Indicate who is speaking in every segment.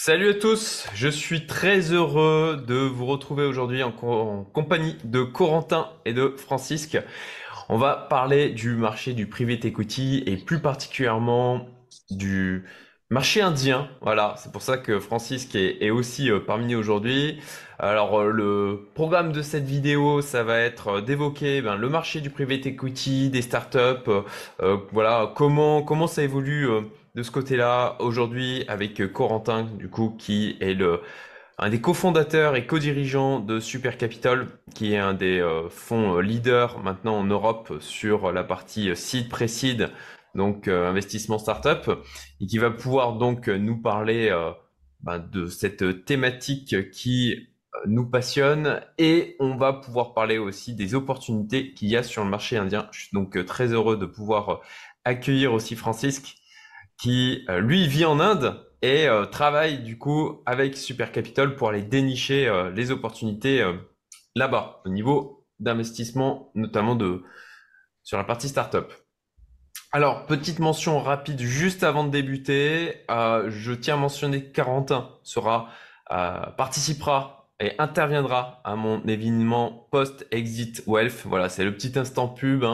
Speaker 1: Salut à tous, je suis très heureux de vous retrouver aujourd'hui en compagnie de Corentin et de Francisque. On va parler du marché du private equity et plus particulièrement du marché indien. Voilà, c'est pour ça que Francisque est aussi parmi nous aujourd'hui. Alors le programme de cette vidéo, ça va être d'évoquer le marché du private equity, des startups, voilà comment ça évolue de ce côté-là aujourd'hui avec Corentin du coup qui est un des cofondateurs et co-dirigeants de Super Capital, qui est un des fonds leaders maintenant en Europe sur la partie seed, pré-seed, donc investissement startup, et qui va pouvoir donc nous parler de cette thématique qui nous passionne, et on va pouvoir parler aussi des opportunités qu'il y a sur le marché indien. Je suis donc très heureux de pouvoir accueillir aussi Francisque qui lui vit en Inde et travaille du coup avec Super Capital pour aller dénicher les opportunités là-bas au niveau d'investissement, notamment sur la partie startup. Alors, petite mention rapide juste avant de débuter, je tiens à mentionner que Corentin participera et interviendra à mon événement post-Exit Wealth. Voilà, c'est le petit instant pub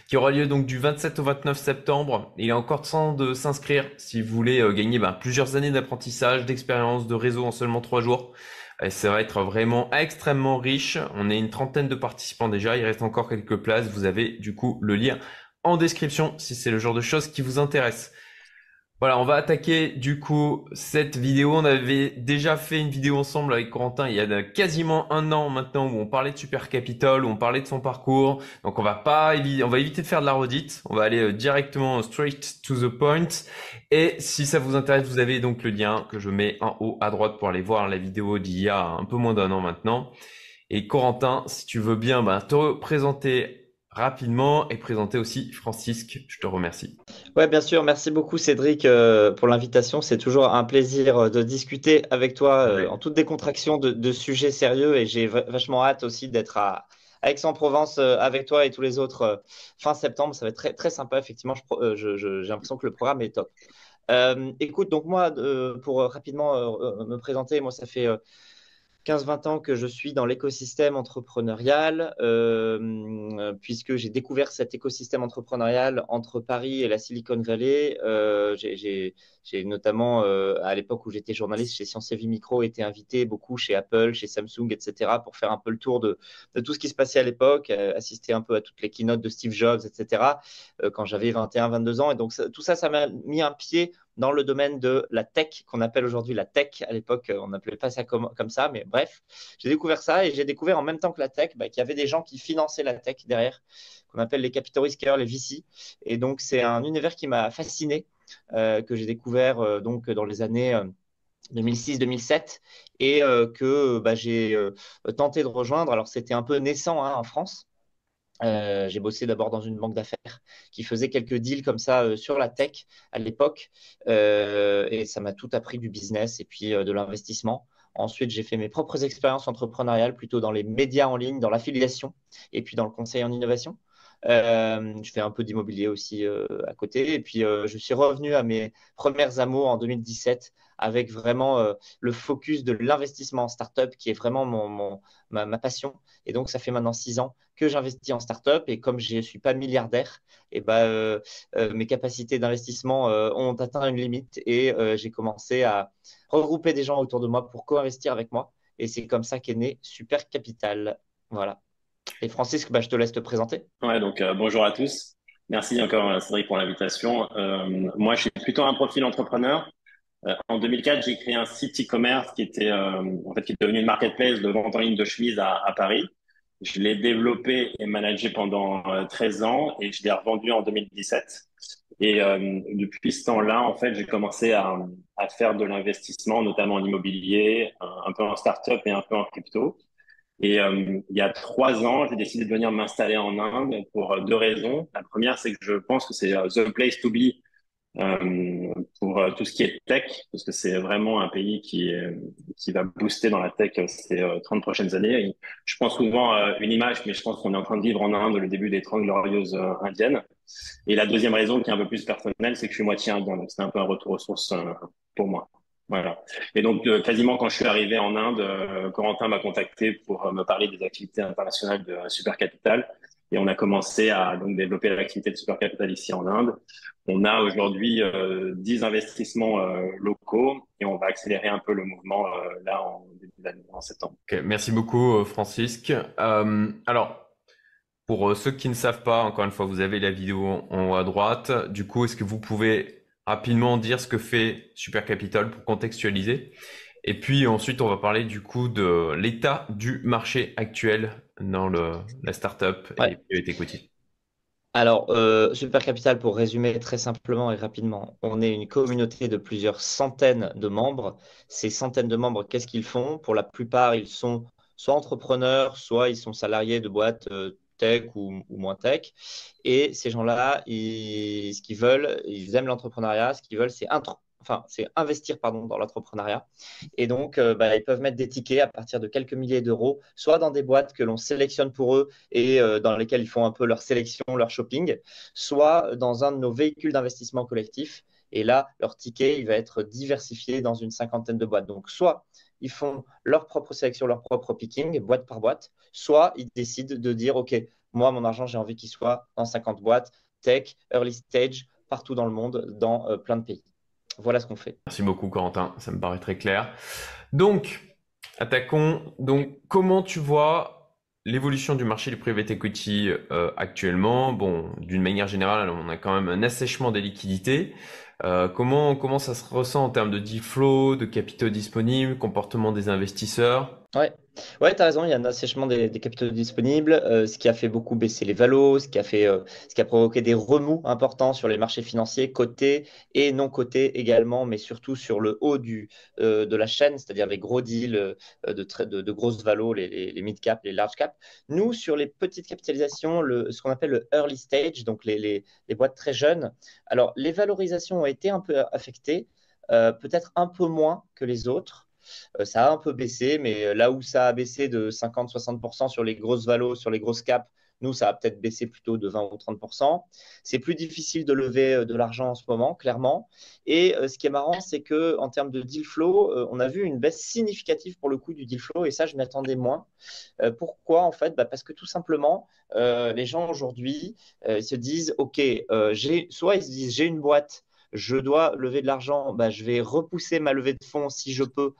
Speaker 1: qui aura lieu donc du 27 au 29 septembre. Il est encore temps de s'inscrire si vous voulez gagner plusieurs années d'apprentissage, d'expérience, de réseau en seulement 3 jours. Et ça va être vraiment extrêmement riche. On est une trentaine de participants déjà. Il reste encore quelques places. Vous avez du coup le lien en description si c'est le genre de choses qui vous intéresse. Voilà, on va attaquer du coup cette vidéo. On avait déjà fait une vidéo ensemble avec Corentin il y a quasiment un an maintenant où on parlait de Super Capital, où on parlait de son parcours. Donc on va éviter de faire de la redite. On va aller directement straight to the point. Et si ça vous intéresse, vous avez donc le lien que je mets en haut à droite pour aller voir la vidéo d'il y a un peu moins d'un an maintenant. Et Corentin, si tu veux bien te présenter rapidement et présenter aussi Francisque, je te remercie.
Speaker 2: Ouais, bien sûr. Merci beaucoup, Cédric, pour l'invitation. C'est toujours un plaisir de discuter avec toi en
Speaker 1: Ouais.
Speaker 2: toute décontraction de sujets sérieux et j'ai vachement hâte aussi d'être à Aix-en-Provence avec toi et tous les autres fin septembre. Ça va être très, très sympa. Effectivement, j'ai l'impression que le programme est top. Écoute, donc moi, pour rapidement me présenter, moi, ça fait 15-20 ans que je suis dans l'écosystème entrepreneurial, puisque j'ai découvert cet écosystème entrepreneurial entre Paris et la Silicon Valley. J'ai notamment, à l'époque où j'étais journaliste chez Science et Vie Micro, été invité beaucoup chez Apple, chez Samsung, etc., pour faire un peu le tour de tout ce qui se passait à l'époque, assister un peu à toutes les keynotes de Steve Jobs, etc., quand j'avais 21-22 ans. Et donc, tout ça, ça m'a mis un pied dans le domaine de la tech, qu'on appelle aujourd'hui la tech. À l'époque, on n'appelait pas ça comme ça, mais bref, j'ai découvert ça et j'ai découvert en même temps que la tech qu'il y avait des gens qui finançaient la tech derrière, qu'on appelle les capital riskers, les VC. Et donc, c'est un univers qui m'a fasciné, que j'ai découvert donc dans les années 2006-2007 et que j'ai tenté de rejoindre. Alors, c'était un peu naissant en France. J'ai bossé d'abord dans une banque d'affaires qui faisait quelques deals comme ça sur la tech à l'époque. Et ça m'a tout appris du business et puis de l'investissement. Ensuite, j'ai fait mes propres expériences entrepreneuriales plutôt dans les médias en ligne, dans l'affiliation et puis dans le conseil en innovation. Je fais un peu d'immobilier aussi à côté. Et puis, je suis revenu à mes premières amours en 2017 avec vraiment le focus de l'investissement en startup qui est vraiment ma passion. Et donc, ça fait maintenant 6 ans que j'investis en startup. Et comme je ne suis pas milliardaire, et mes capacités d'investissement ont atteint une limite et j'ai commencé à regrouper des gens autour de moi pour co-investir avec moi. Et c'est comme ça qu'est né Super Capital. Voilà. Et Francisque, je te laisse te présenter.
Speaker 3: Ouais, donc bonjour à tous. Merci encore Cédric pour l'invitation. Moi, je suis plutôt un profil entrepreneur. En 2004, j'ai créé un site e-commerce qui était qui est devenu une marketplace de vente en ligne de chemises à Paris. Je l'ai développé et managé pendant 13 ans et je l'ai revendu en 2017. Et depuis ce temps-là, en fait, j'ai commencé à faire de l'investissement, notamment en immobilier, un peu en start-up et un peu en crypto. Et il y a 3 ans, j'ai décidé de venir m'installer en Inde pour deux raisons. La première, c'est que je pense que c'est the place to be pour tout ce qui est tech, parce que c'est vraiment un pays qui va booster dans la tech ces 30 prochaines années. Et je pense souvent à une image, mais je pense qu'on est en train de vivre en Inde le début des 30 glorieuses indiennes. Et la deuxième raison, qui est un peu plus personnelle, c'est que je suis moitié indien, donc c'est un peu un retour aux sources pour moi. Voilà. Et donc, quasiment quand je suis arrivé en Inde, Corentin m'a contacté pour me parler des activités internationales de Super Capital. Et on a commencé à donc développer l'activité de Super Capital ici en Inde. On a aujourd'hui 10 investissements locaux et on va accélérer un peu le mouvement là en début d'année, en septembre.
Speaker 1: Ok, merci beaucoup, Francisque. Alors, pour ceux qui ne savent pas, encore une fois, vous avez la vidéo en haut à droite. Du coup, est-ce que vous pouvez rapidement dire ce que fait Super Capital pour contextualiser? Et puis ensuite, on va parler du coup de l'état du marché actuel dans la startup et
Speaker 2: Ouais.
Speaker 1: private equity.
Speaker 2: Alors, Super Capital, pour résumer très simplement et rapidement, on est une communauté de plusieurs centaines de membres. Ces centaines de membres, qu'est-ce qu'ils font? Pour la plupart, ils sont soit entrepreneurs, soit ils sont salariés de boîtes tech ou moins tech. Et ces gens-là, ce qu'ils veulent, ils aiment l'entrepreneuriat. Ce qu'ils veulent, c'est investir pardon, dans l'entrepreneuriat. Et donc, ils peuvent mettre des tickets à partir de quelques milliers d'euros, soit dans des boîtes que l'on sélectionne pour eux et dans lesquelles ils font un peu leur sélection, leur shopping, soit dans un de nos véhicules d'investissement collectif. Et là, leur ticket, il va être diversifié dans une cinquantaine de boîtes. Donc, soit ils font leur propre sélection, leur propre picking, boîte par boîte, soit ils décident de dire, OK, moi, mon argent, j'ai envie qu'il soit dans 50 boîtes, tech, early stage, partout dans le monde, dans plein de pays. Voilà ce qu'on fait.
Speaker 1: Merci beaucoup, Corentin. Ça me paraît très clair. Donc, attaquons. Donc, comment tu vois l'évolution du marché du private equity actuellement? Bon, d'une manière générale, on a quand même un assèchement des liquidités. Comment ça se ressent en termes de deal flow, de capitaux disponibles, comportement des investisseurs?
Speaker 2: Ouais, ouais, tu as raison, il y a un assèchement des capitaux disponibles, ce qui a fait beaucoup baisser les valos, ce qui a provoqué des remous importants sur les marchés financiers, cotés et non cotés également, mais surtout sur le haut de la chaîne, c'est-à-dire les gros deals de grosses valos, les mid-cap, les large-cap. Nous, sur les petites capitalisations, ce qu'on appelle le early stage, donc les boîtes très jeunes, alors les valorisations ont été un peu affectées, peut-être un peu moins que les autres. Ça a un peu baissé, mais là où ça a baissé de 50-60% sur les grosses valos, sur les grosses caps, nous, ça a peut-être baissé plutôt de 20 ou 30%. C'est plus difficile de lever de l'argent en ce moment, clairement. Et ce qui est marrant, c'est qu'en termes de deal flow, on a vu une baisse significative pour le coup du deal flow, et ça, je m'y attendais moins. Pourquoi en fait? Parce que tout simplement, les gens aujourd'hui se disent, OK, soit ils se disent, j'ai une boîte, je dois lever de l'argent, je vais repousser ma levée de fonds si je peux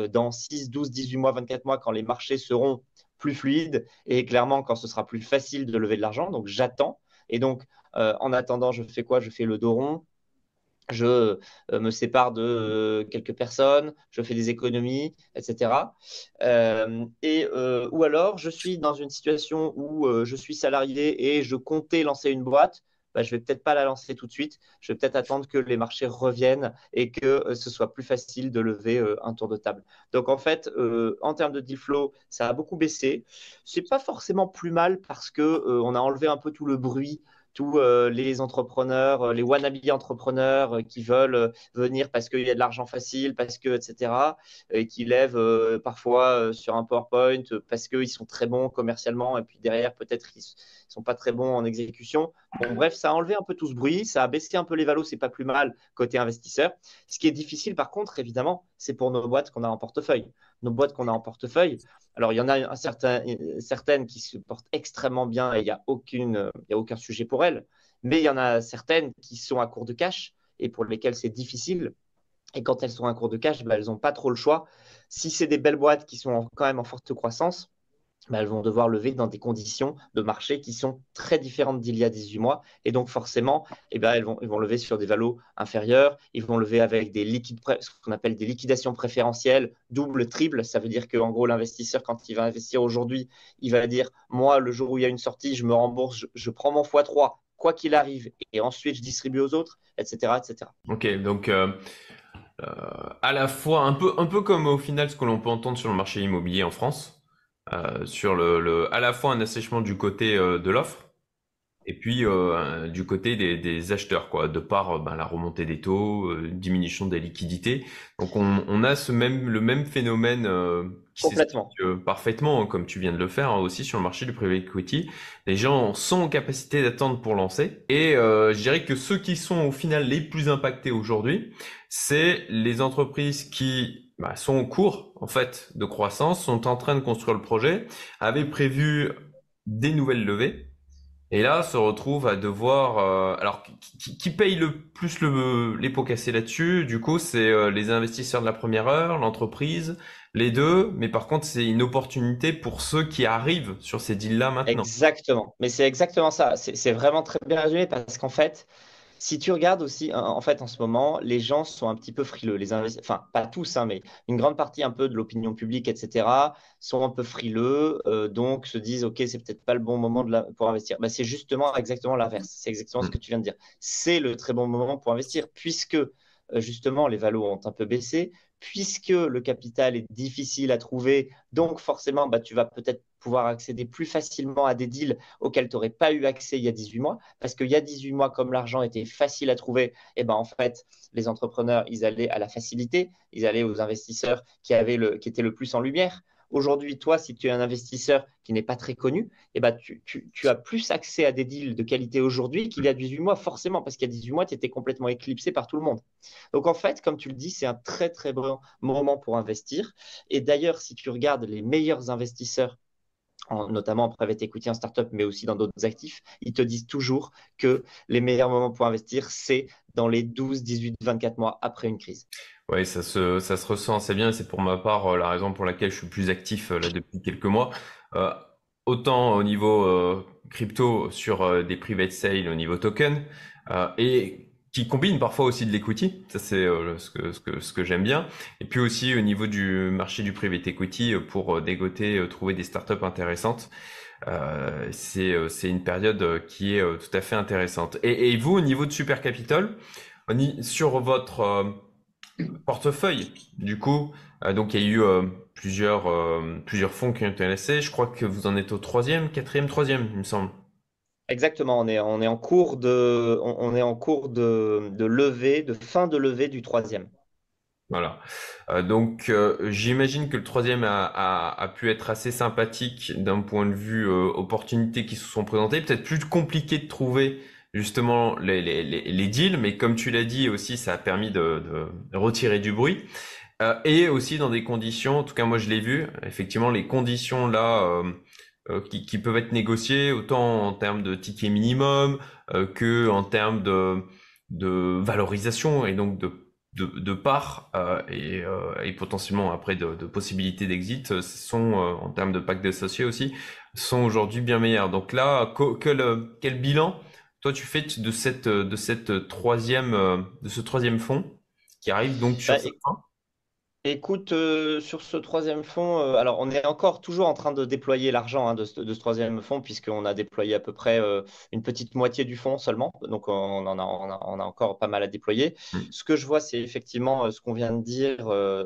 Speaker 2: dans 6, 12, 18 mois, 24 mois, quand les marchés seront plus fluides et clairement quand ce sera plus facile de lever de l'argent. Donc j'attends. Et donc en attendant, je fais quoi? Je fais le dos rond. Je me sépare de quelques personnes, je fais des économies, etc. Ou alors, je suis dans une situation où je suis salarié et je comptais lancer une boîte. Je vais peut-être pas la lancer tout de suite. Je vais peut-être attendre que les marchés reviennent et que ce soit plus facile de lever un tour de table. Donc, en fait, en termes de deal flow, ça a beaucoup baissé. C'est pas forcément plus mal parce que on a enlevé un peu tout le bruit tous les entrepreneurs, les wannabe entrepreneurs qui veulent venir parce qu'il y a de l'argent facile, parce que, etc., et qui lèvent parfois sur un PowerPoint parce qu'ils sont très bons commercialement et puis derrière, peut-être ils ne sont pas très bons en exécution. Bon, bref, ça a enlevé un peu tout ce bruit, ça a baissé un peu les valos, c'est pas plus mal côté investisseur. Ce qui est difficile, par contre, évidemment, c'est pour nos boîtes qu'on a en portefeuille. Nos boîtes qu'on a en portefeuille, alors, il y en a certaines qui se portent extrêmement bien et il n'y a aucun sujet pour elles. Mais il y en a certaines qui sont à court de cash et pour lesquelles c'est difficile. Et quand elles sont à court de cash, elles n'ont pas trop le choix. Si c'est des belles boîtes qui sont quand même en forte croissance, elles vont devoir lever dans des conditions de marché qui sont très différentes d'il y a 18 mois. Et donc, forcément, ils vont lever sur des valos inférieurs. Ils vont lever avec ce qu'on appelle des liquidations préférentielles, double, triple. Ça veut dire qu'en gros, l'investisseur, quand il va investir aujourd'hui, il va dire, moi, le jour où il y a une sortie, je me rembourse, je prends mon x3, quoi qu'il arrive, et ensuite, je distribue aux autres, etc., etc.
Speaker 1: Ok, donc à la fois un peu comme au final ce que l'on peut entendre sur le marché immobilier en France, sur à la fois un assèchement du côté de l'offre Et puis du côté des acheteurs, quoi, de par la remontée des taux, diminution des liquidités. Donc on a le même phénomène qui s'explique
Speaker 2: Complètement.
Speaker 1: parfaitement, hein, comme tu viens de le faire, hein, aussi sur le marché du private equity. Les gens sont en capacité d'attendre pour lancer. Et je dirais que ceux qui sont au final les plus impactés aujourd'hui, c'est les entreprises qui sont en cours en fait de croissance, sont en train de construire le projet, avaient prévu des nouvelles levées et là, se retrouve à devoir. Alors, qui paye le plus les pots cassés là-dessus? Du coup, c'est les investisseurs de la première heure, l'entreprise, les deux. Mais par contre, c'est une opportunité pour ceux qui arrivent sur ces deals-là maintenant.
Speaker 2: Exactement. Mais c'est exactement ça. C'est vraiment très bien résumé parce qu'en fait, si tu regardes aussi, en fait, en ce moment, les gens sont un petit peu frileux. Enfin, pas tous, hein, mais une grande partie un peu de l'opinion publique, etc., sont un peu frileux, donc se disent, OK, c'est peut-être pas le bon moment pour investir. Bah, c'est justement exactement l'inverse. C'est exactement ce
Speaker 1: Mm.
Speaker 2: que tu viens de dire. C'est le très bon moment pour investir, puisque justement, les valos ont un peu baissé, puisque le capital est difficile à trouver, donc forcément, bah, tu vas peut-être pouvoir accéder plus facilement à des deals auxquels tu n'aurais pas eu accès il y a 18 mois. Parce qu'il y a 18 mois, comme l'argent était facile à trouver, et ben en fait, les entrepreneurs, ils allaient à la facilité, ils allaient aux investisseurs qui étaient le plus en lumière. Aujourd'hui, toi, si tu es un investisseur qui n'est pas très connu, eh ben, tu as plus accès à des deals de qualité aujourd'hui qu'il y a 18 mois, forcément, parce qu'il y a 18 mois, tu étais complètement éclipsé par tout le monde. Donc, en fait, comme tu le dis, c'est un très, très bon moment pour investir. Et d'ailleurs, si tu regardes les meilleurs investisseurs notamment en private equity, en startup, mais aussi dans d'autres actifs, ils te disent toujours que les meilleurs moments pour investir, c'est dans les 12, 18, 24 mois après une crise.
Speaker 1: Ouais, ça se ressent assez bien. C'est pour ma part la raison pour laquelle je suis plus actif là depuis quelques mois. Euh, Autant au niveau crypto sur des private sales au niveau token et qui combine parfois aussi de l'equity. Ça c'est ce que j'aime bien. Et puis aussi au niveau du marché du private equity pour dégoter, trouver des startups intéressantes. C'est une période qui est tout à fait intéressante. Et vous au niveau de Super Capital, sur votre portefeuille. Du coup, donc il y a eu plusieurs fonds qui ont été lancés. Je crois que vous en êtes au troisième, quatrième, troisième, il me semble.
Speaker 2: Exactement, on est en cours on est en cours de levée, de fin de levée du troisième.
Speaker 1: Voilà. Donc j'imagine que le troisième a pu être assez sympathique d'un point de vue opportunités qui se sont présentées. Peut-être plus compliqué de trouver justement les deals, mais comme tu l'as dit aussi, ça a permis de retirer du bruit. Et aussi dans des conditions, en tout cas moi je l'ai vu, effectivement les conditions là qui peuvent être négociées autant en termes de ticket minimum que en termes de valorisation et donc de parts et potentiellement après de possibilités d'exit sont en termes de pacte d'associés aussi sont aujourd'hui bien meilleurs. Donc là, quel bilan toi tu fais de ce troisième fonds qui arrive donc sur
Speaker 2: Bah,
Speaker 1: sa fin?
Speaker 2: écoute, sur ce troisième fonds, alors on est encore toujours en train de déployer l'argent de ce troisième fonds, puisqu'on a déployé à peu près une petite moitié du fonds seulement. Donc on a encore pas mal à déployer.
Speaker 1: Hmm.
Speaker 2: Ce que je vois, c'est effectivement ce qu'on vient de dire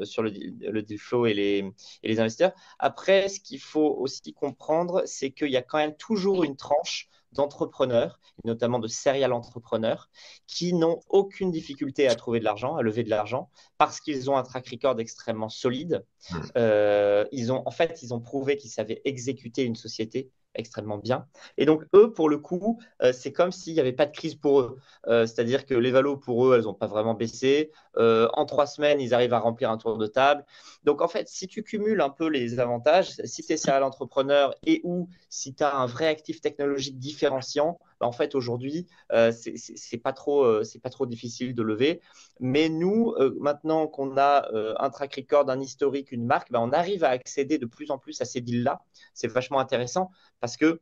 Speaker 2: sur le deal flow et les investisseurs. Après, ce qu'il faut aussi comprendre, c'est qu'il y a quand même toujours une tranche d'entrepreneurs, notamment de serial entrepreneurs, qui n'ont aucune difficulté à trouver de l'argent, à lever de l'argent parce qu'ils ont un track record extrêmement solide.
Speaker 1: Hmm.
Speaker 2: En fait, ils ont prouvé qu'ils savaient exécuter une société extrêmement bien. Et donc, eux, pour le coup, c'est comme s'il n'y avait pas de crise pour eux. C'est-à-dire que les valos, pour eux, elles n'ont pas vraiment baissé. En 3 semaines, ils arrivent à remplir un tour de table. Donc, en fait, si tu cumules un peu les avantages, si tu es serial entrepreneur et ou si tu as un vrai actif technologique différenciant, bah, en fait, aujourd'hui, c'est pas trop difficile de lever. Mais nous, maintenant qu'on a un track record, un historique, une marque, bah, on arrive à accéder de plus en plus à ces deals-là. C'est vachement intéressant parce que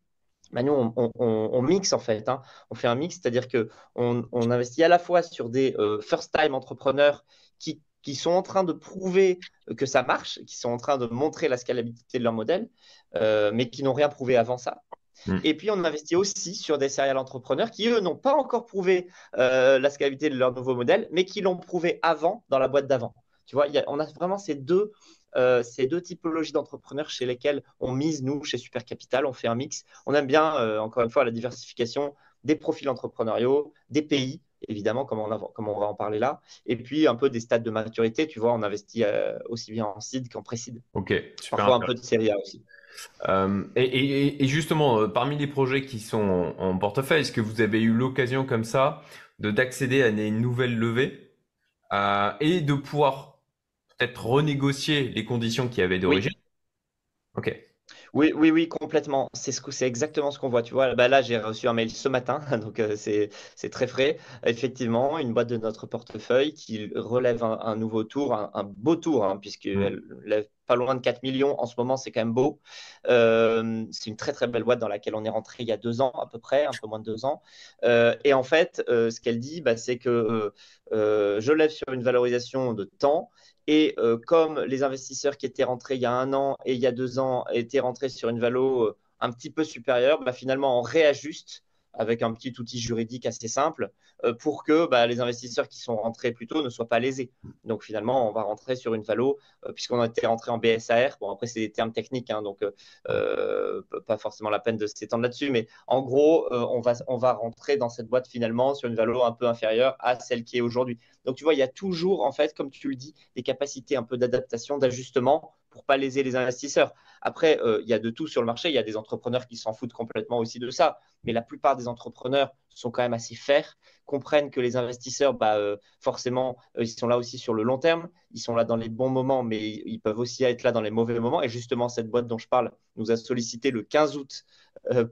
Speaker 2: bah, nous, on mixe en fait. Hein. On fait un mix, c'est-à-dire qu'on investit à la fois sur des first-time entrepreneurs qui sont en train de prouver que ça marche, qui sont en train de montrer la scalabilité de leur modèle, mais qui n'ont rien prouvé avant ça.
Speaker 1: Hmm.
Speaker 2: Et puis, on investit aussi sur des serial entrepreneurs qui, eux, n'ont pas encore prouvé la scalabilité de leur nouveau modèle, mais qui l'ont prouvé avant dans la boîte d'avant. Tu vois, on a vraiment ces deux typologies d'entrepreneurs chez lesquels on mise, nous, chez Super Capital, on fait un mix. On aime bien, encore une fois, la diversification des profils entrepreneuriaux, des pays, évidemment, comme on va en parler là, et puis un peu des stades de maturité. Tu vois, on investit aussi bien en seed qu'en pré-seed.
Speaker 1: Ok, super
Speaker 2: Parfois un peu
Speaker 1: intéressant.
Speaker 2: de série A aussi.
Speaker 1: Et justement, parmi les projets qui sont en portefeuille, est-ce que vous avez eu l'occasion comme ça d'accéder à une nouvelle levée et de pouvoir peut-être renégocier les conditions qu'il y avait d'origine?
Speaker 2: Oui,
Speaker 1: Ok.
Speaker 2: oui, complètement. C'est exactement ce qu'on voit. Tu vois, bah là, j'ai reçu un mail ce matin, donc c'est très frais. Effectivement, une boîte de notre portefeuille qui relève un nouveau tour, un beau tour, hein,
Speaker 1: Hmm.
Speaker 2: puisqu'elle lève pas loin de 4 millions. En ce moment, c'est quand même beau. C'est une très, très belle boîte dans laquelle on est rentré il y a 2 ans à peu près, un peu moins de 2 ans. Et en fait, ce qu'elle dit, bah, c'est que je lève sur une valorisation de temps. Et comme les investisseurs qui étaient rentrés il y a 1 an et il y a 2 ans étaient rentrés sur une valo un petit peu supérieure, bah, finalement, on réajuste avec un petit outil juridique assez simple pour que bah, les investisseurs qui sont rentrés plus tôt ne soient pas lésés. Donc finalement, on va rentrer sur une valo puisqu'on a été rentré en BSAR. Bon, après, c'est des termes techniques, hein, donc pas forcément la peine de s'étendre là-dessus. Mais en gros, on va rentrer dans cette boîte finalement sur une valo un peu inférieure à celle qui est aujourd'hui. Donc, tu vois, il y a toujours, en fait, comme tu le dis, des capacités un peu d'adaptation, d'ajustement pour pas léser les investisseurs. Après, il y a de tout sur le marché. Il y a des entrepreneurs qui s'en foutent complètement aussi de ça. Mais la plupart des entrepreneurs sont quand même assez fers, comprennent que les investisseurs, bah, forcément, ils sont là aussi sur le long terme. Ils sont là dans les bons moments, mais ils peuvent aussi être là dans les mauvais moments. Et justement, cette boîte dont je parle nous a sollicité le 15 août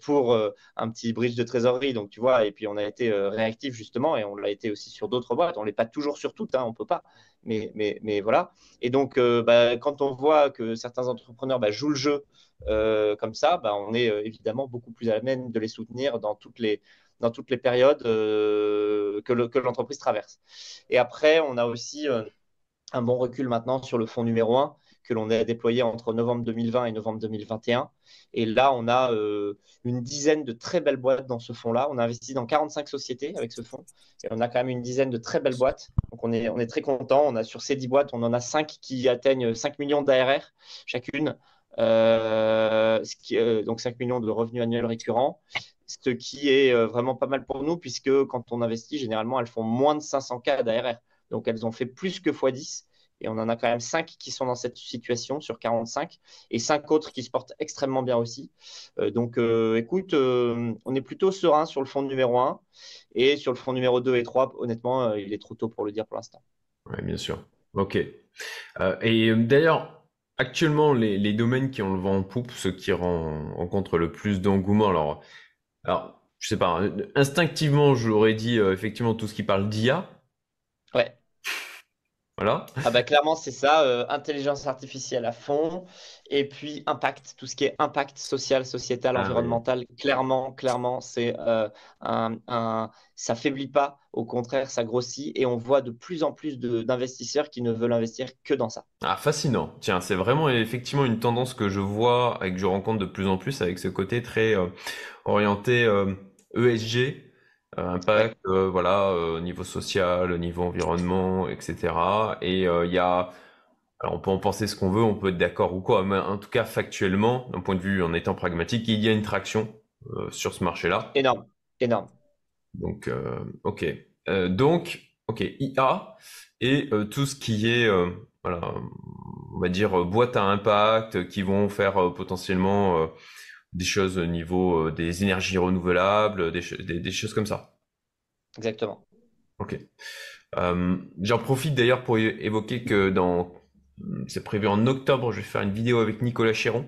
Speaker 2: pour un petit bridge de trésorerie. Donc, tu vois, et puis on a été réactif justement, et on l'a été aussi sur d'autres boîtes. On ne l'est pas toujours sur toutes, hein, on ne peut pas. Mais voilà. Et donc, bah, quand on voit que certains entrepreneurs bah, jouent le jeu comme ça, bah, on est évidemment beaucoup plus à même de les soutenir dans toutes les périodes que l'entreprise traverse. Et après, on a aussi un bon recul maintenant sur le fonds numéro un que l'on a déployé entre novembre 2020 et novembre 2021. Et là, on a une dizaine de très belles boîtes dans ce fonds-là. On a investi dans 45 sociétés avec ce fonds. Et on a quand même une dizaine de très belles boîtes. Donc, on est très content. On a sur ces 10 boîtes, on en a 5 qui atteignent 5 millions d'ARR chacune. Donc 5 millions de revenus annuels récurrents, ce qui est vraiment pas mal pour nous, puisque quand on investit, généralement, elles font moins de 500 k d'ARR. Donc, elles ont fait plus que x10. Et on en a quand même 5 qui sont dans cette situation sur 45 et 5 autres qui se portent extrêmement bien aussi. Donc, écoute, on est plutôt serein sur le fonds numéro un et sur le fonds numéro 2 et 3. Honnêtement, il est trop tôt pour le dire pour l'instant.
Speaker 1: Ouais, bien sûr. Ok. D'ailleurs, actuellement, les domaines qui ont le vent en poupe, ceux qui rencontrent le plus d'engouement, alors, je sais pas, hein, instinctivement, j'aurais dit effectivement tout ce qui parle d'IA,
Speaker 2: Ouais.
Speaker 1: voilà.
Speaker 2: Ah bah clairement, c'est ça, intelligence artificielle à fond, et puis impact, tout ce qui est impact social, sociétal,
Speaker 1: Ah oui.
Speaker 2: environnemental, clairement, c'est ça faiblit pas, au contraire, ça grossit, et on voit de plus en plus d'investisseurs qui ne veulent investir que dans ça.
Speaker 1: Ah, fascinant. Tiens, c'est vraiment effectivement une tendance que je vois et que je rencontre de plus en plus avec ce côté très orienté ESG,
Speaker 2: Ouais,
Speaker 1: impact, voilà, au niveau social, au niveau environnement, etc. Et alors on peut en penser ce qu'on veut, on peut être d'accord ou quoi, mais en tout cas factuellement, d'un point de vue en étant pragmatique, il y a une traction sur ce marché-là.
Speaker 2: énorme, énorme.
Speaker 1: Donc, ok. Ok, IA et tout ce qui est, voilà, on va dire boîte à impact, qui vont faire potentiellement des choses au niveau des énergies renouvelables, des choses comme ça.
Speaker 2: Exactement.
Speaker 1: Ok. J'en profite d'ailleurs pour évoquer que c'est prévu en octobre, je vais faire une vidéo avec Nicolas Chéron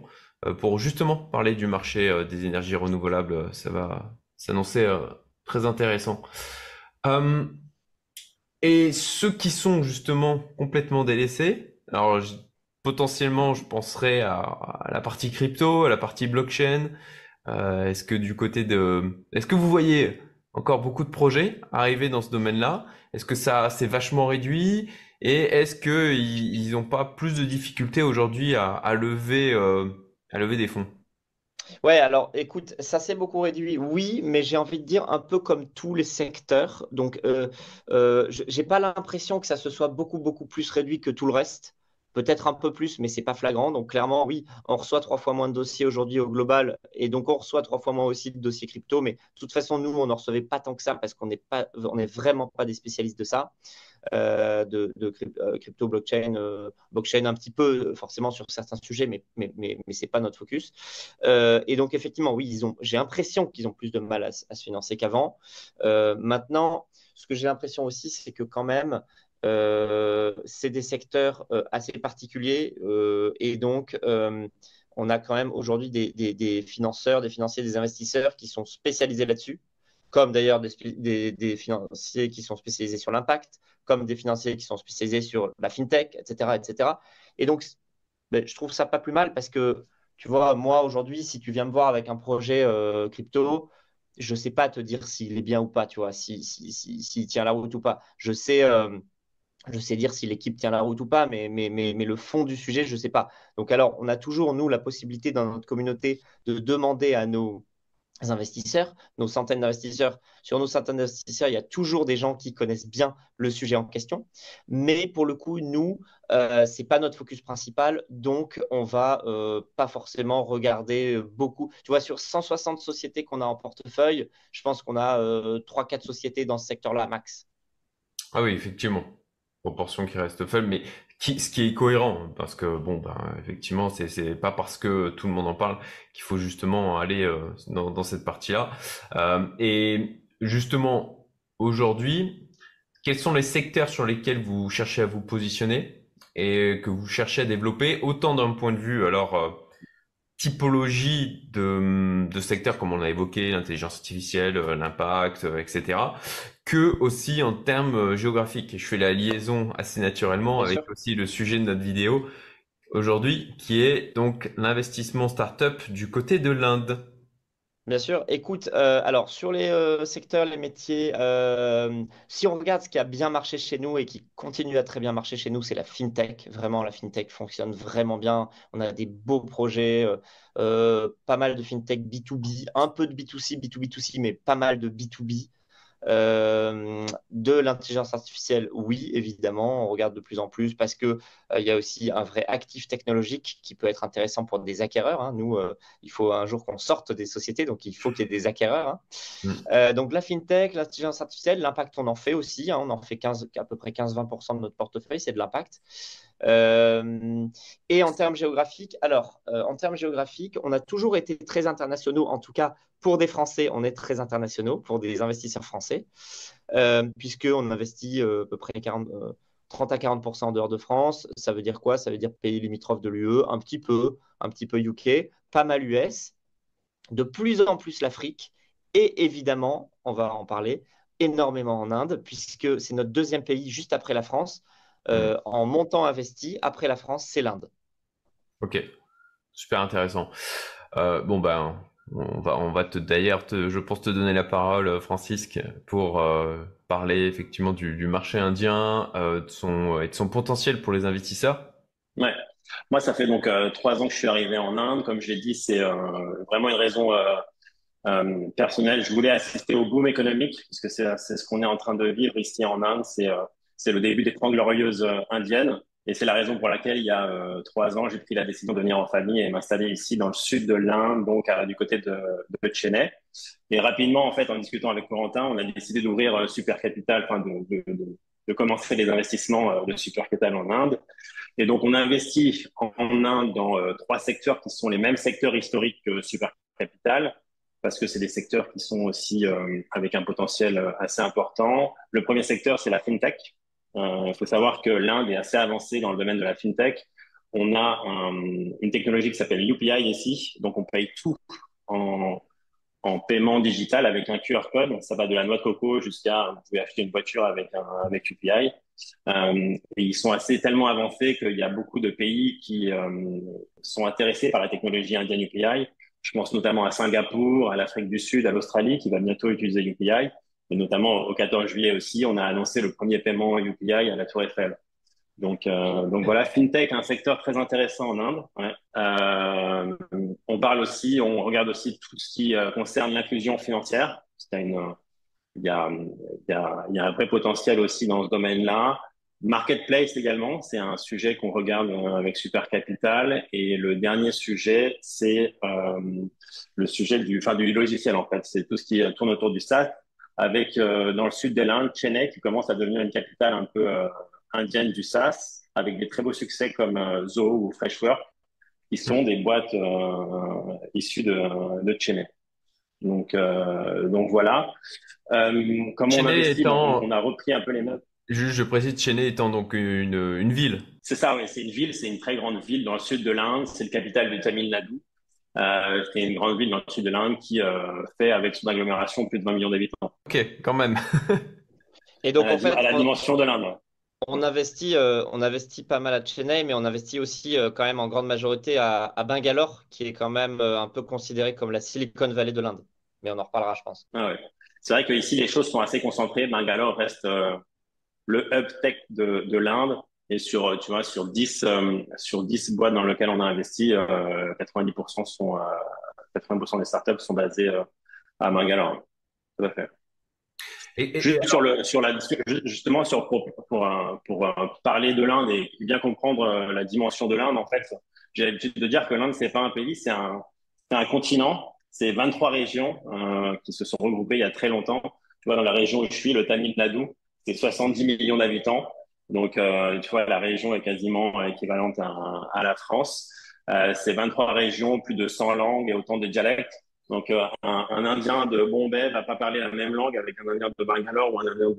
Speaker 1: pour justement parler du marché des énergies renouvelables. Ça va s'annoncer très intéressant. Euh, et ceux qui sont justement complètement délaissés, alors potentiellement je penserais à la partie crypto, à la partie blockchain. Est-ce que vous voyez encore beaucoup de projets arriver dans ce domaine-là? Est-ce que ça s'est vachement réduit? Et est-ce que ils n'ont pas plus de difficultés aujourd'hui à lever des fonds?
Speaker 2: Ouais, alors écoute, ça s'est beaucoup réduit, oui, mais j'ai envie de dire un peu comme tous les secteurs. Donc, j'ai pas l'impression que ça se soit beaucoup plus réduit que tout le reste. Peut-être un peu plus, mais c'est pas flagrant. Donc, clairement, oui, on reçoit 3 fois moins de dossiers aujourd'hui au global, et donc on reçoit 3 fois moins aussi de dossiers crypto. Mais de toute façon, nous, on n'en recevait pas tant que ça parce qu'on n'est pas, on n'est vraiment pas des spécialistes de ça crypto, blockchain, blockchain un petit peu forcément sur certains sujets, mais c'est pas notre focus. Et donc effectivement, oui, j'ai l'impression qu'ils ont plus de mal à se financer qu'avant. Maintenant, ce que j'ai l'impression aussi, c'est que quand même, c'est des secteurs assez particuliers et donc on a quand même aujourd'hui des financeurs, des financiers, des investisseurs qui sont spécialisés là-dessus, comme d'ailleurs des financiers qui sont spécialisés sur l'impact, comme des financiers qui sont spécialisés sur la fintech, etc. etc. Et donc, ben, je trouve ça pas plus mal parce que, tu vois, moi aujourd'hui, si tu viens me voir avec un projet crypto, je ne sais pas te dire s'il est bien ou pas, tu vois, s'il tient la route ou pas. Je sais dire si l'équipe tient la route ou pas, mais le fond du sujet, je ne sais pas. Donc alors, on a toujours, nous, la possibilité dans notre communauté de demander à nos investisseurs, nos centaines d'investisseurs. Sur nos centaines d'investisseurs, il y a toujours des gens qui connaissent bien le sujet en question. Mais pour le coup, nous, ce n'est pas notre focus principal. Donc, on ne va pas forcément regarder beaucoup. Tu vois, sur 160 sociétés qu'on a en portefeuille, je pense qu'on a 3-4 sociétés dans ce secteur-là, max.
Speaker 1: Ah oui, effectivement. Proportion qui reste faible, mais ce qui est cohérent, parce que bon, ben, effectivement, c'est pas parce que tout le monde en parle qu'il faut justement aller dans cette partie-là. Et justement, aujourd'hui, quels sont les secteurs sur lesquels vous cherchez à vous positionner et que vous cherchez à développer, autant d'un point de vue, alors, typologie de secteurs comme on a évoqué, l'intelligence artificielle, l'impact, etc., que aussi en termes géographiques. Et je fais la liaison assez naturellement
Speaker 2: Bien
Speaker 1: avec
Speaker 2: sûr.
Speaker 1: aussi le sujet de notre vidéo aujourd'hui, qui est donc l'investissement startup du côté de l'Inde.
Speaker 2: Bien sûr. Écoute, alors sur les secteurs, les métiers, si on regarde ce qui a bien marché chez nous et qui continue à très bien marcher chez nous, c'est la fintech. Vraiment, la fintech fonctionne vraiment bien. On a des beaux projets, pas mal de fintech B2B, un peu de B2C, B2B2C, mais pas mal de B2B. De l'intelligence artificielle, oui, évidemment, on regarde de plus en plus parce que il y a aussi un vrai actif technologique qui peut être intéressant pour des acquéreurs, hein. Nous, il faut un jour qu'on sorte des sociétés, donc il faut qu'il y ait des acquéreurs, hein.
Speaker 1: Mm.
Speaker 2: Donc la fintech, l'intelligence artificielle, l'impact, on en fait aussi, hein. On en fait 15, à peu près 15-20% de notre portefeuille, c'est de l'impact. Euh, et en termes géographiques, en termes géographiques, on a toujours été très internationaux, en tout cas pour des Français, on est très internationaux, pour des investisseurs français, puisqu'on investit à peu près 30 à 40% en dehors de France. Ça veut dire quoi? Ça veut dire pays limitrophes de l'UE, un petit peu UK, pas mal US, de plus en plus l'Afrique, et évidemment, on va en parler, énormément en Inde, puisque c'est notre deuxième pays juste après la France.
Speaker 1: Mm.
Speaker 2: En montant investi, après la France, c'est l'Inde.
Speaker 1: Ok, super intéressant. Bon ben, on va d'ailleurs, je pense te donner la parole, Francisque, pour parler effectivement du marché indien, et de son potentiel pour les investisseurs.
Speaker 3: Ouais. Moi, ça fait donc 3 ans que je suis arrivé en Inde. Comme je l'ai dit, c'est vraiment une raison personnelle. Je voulais assister au boom économique parce que c'est ce qu'on est en train de vivre ici en Inde. C'est le début des Trente Glorieuses indiennes. Et c'est la raison pour laquelle, il y a 3 ans, j'ai pris la décision de venir en famille et m'installer ici dans le sud de l'Inde, donc du côté de Chennai. Et rapidement, en fait, en discutant avec Corentin, on a décidé d'ouvrir Super Capital, enfin de commencer les investissements de Super Capital en Inde. Et donc, on investit en Inde dans 3 secteurs qui sont les mêmes secteurs historiques que Super Capital, parce que c'est des secteurs qui sont aussi avec un potentiel assez important. Le premier secteur, c'est la fintech. Il faut savoir que l'Inde est assez avancée dans le domaine de la fintech. On a une technologie qui s'appelle UPI ici, donc on paye tout en, en paiement digital avec un QR code. Ça va de la noix de coco jusqu'à, vous pouvez acheter une voiture avec UPI. Et ils sont assez tellement avancés qu'il y a beaucoup de pays qui sont intéressés par la technologie indienne UPI. Je pense notamment à Singapour, à l'Afrique du Sud, à l'Australie, qui va bientôt utiliser UPI. Et notamment au 14 juillet aussi, on a annoncé le premier paiement UPI à la Tour Eiffel. Donc voilà, FinTech, un secteur très intéressant en Inde. Ouais. On on parle aussi, on regarde aussi tout ce qui concerne l'inclusion financière. Il y a, il y a un vrai potentiel aussi dans ce domaine-là. Marketplace également, c'est un sujet qu'on regarde avec Super Capital. Et le dernier sujet, c'est le sujet du logiciel en fait. C'est tout ce qui tourne autour du SaaS, avec dans le sud de l'Inde, Chennai qui commence à devenir une capitale un peu indienne du SaaS, avec des très beaux succès comme Zoho ou Freshworks, qui sont des boîtes issues de Chennai. Donc voilà. Comme on
Speaker 1: Chennai
Speaker 3: investit, on
Speaker 1: étant,
Speaker 3: a repris un peu les notes.
Speaker 1: je précise, Chennai étant donc une ville.
Speaker 3: C'est ça, oui, c'est une ville, c'est une très grande ville dans le sud de l'Inde, c'est le capital du Tamil Nadu. C'est une grande ville dans le sud de l'Inde qui fait, avec son agglomération, plus de 20 millions d'habitants.
Speaker 1: Ok, quand même.
Speaker 2: Et donc, en fait,
Speaker 3: À la dimension de l'Inde. Ouais.
Speaker 2: on investit pas mal à Chennai, mais on investit aussi quand même en grande majorité à Bangalore, qui est quand même un peu considéré comme la Silicon Valley de l'Inde. Mais on en reparlera, je pense.
Speaker 3: Ah ouais. C'est vrai qu'ici, les choses sont assez concentrées. Bangalore reste le hub tech de l'Inde. Et tu vois, sur 10 boîtes dans lesquelles on a investi, 90% 80% des startups sont basées à Bangalore. Tout à fait.
Speaker 1: Et
Speaker 3: Juste justement pour parler de l'Inde et bien comprendre la dimension de l'Inde, en fait, j'ai l'habitude de dire que l'Inde, c'est pas un pays, c'est un continent. C'est 23 régions qui se sont regroupées il y a très longtemps. Tu vois, dans la région où je suis, le Tamil Nadu, c'est 70 millions d'habitants. Donc, tu vois, la région est quasiment équivalente à la France. C'est 23 régions, plus de 100 langues et autant de dialectes. Donc, un Indien de Bombay va pas parler la même langue avec un Indien de Bangalore ou un Indien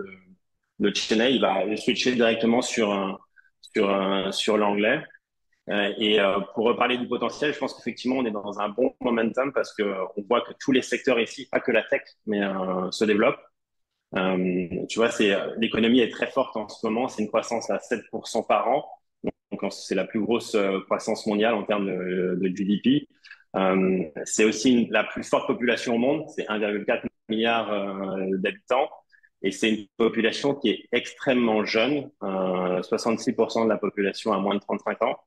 Speaker 3: de Chennai. Il va switcher directement sur l'anglais. Pour reparler du potentiel, je pense qu'effectivement, on est dans un bon momentum parce que on voit que tous les secteurs ici, pas que la tech, mais se développent. Tu vois, l'économie est très forte en ce moment. C'est une croissance à 7% par an. Donc, c'est la plus grosse croissance mondiale en termes de GDP. C'est aussi la plus forte population au monde. C'est 1,4 milliard d'habitants. Et c'est une population qui est extrêmement jeune. 66% de la population a moins de 35 ans.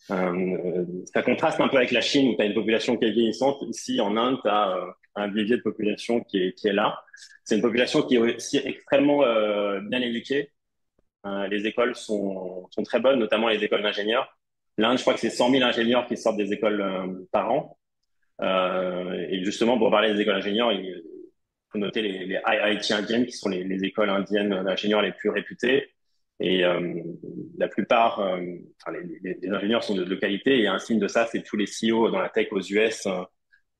Speaker 3: Ça contraste un peu avec la Chine où tu as une population qui est vieillissante. Ici, en Inde, tu as un vivier de population qui est là. C'est une population qui est aussi extrêmement bien éduquée. Les écoles sont très bonnes, notamment les écoles d'ingénieurs. L'Inde, je crois que c'est 100 000 ingénieurs qui sortent des écoles par an. Et justement, pour parler des écoles d'ingénieurs, il faut noter les IIT indiennes, qui sont les écoles indiennes d'ingénieurs les plus réputées. Et la plupart, enfin, les ingénieurs sont de qualité. Et un signe de ça, c'est tous les CEO dans la tech aux US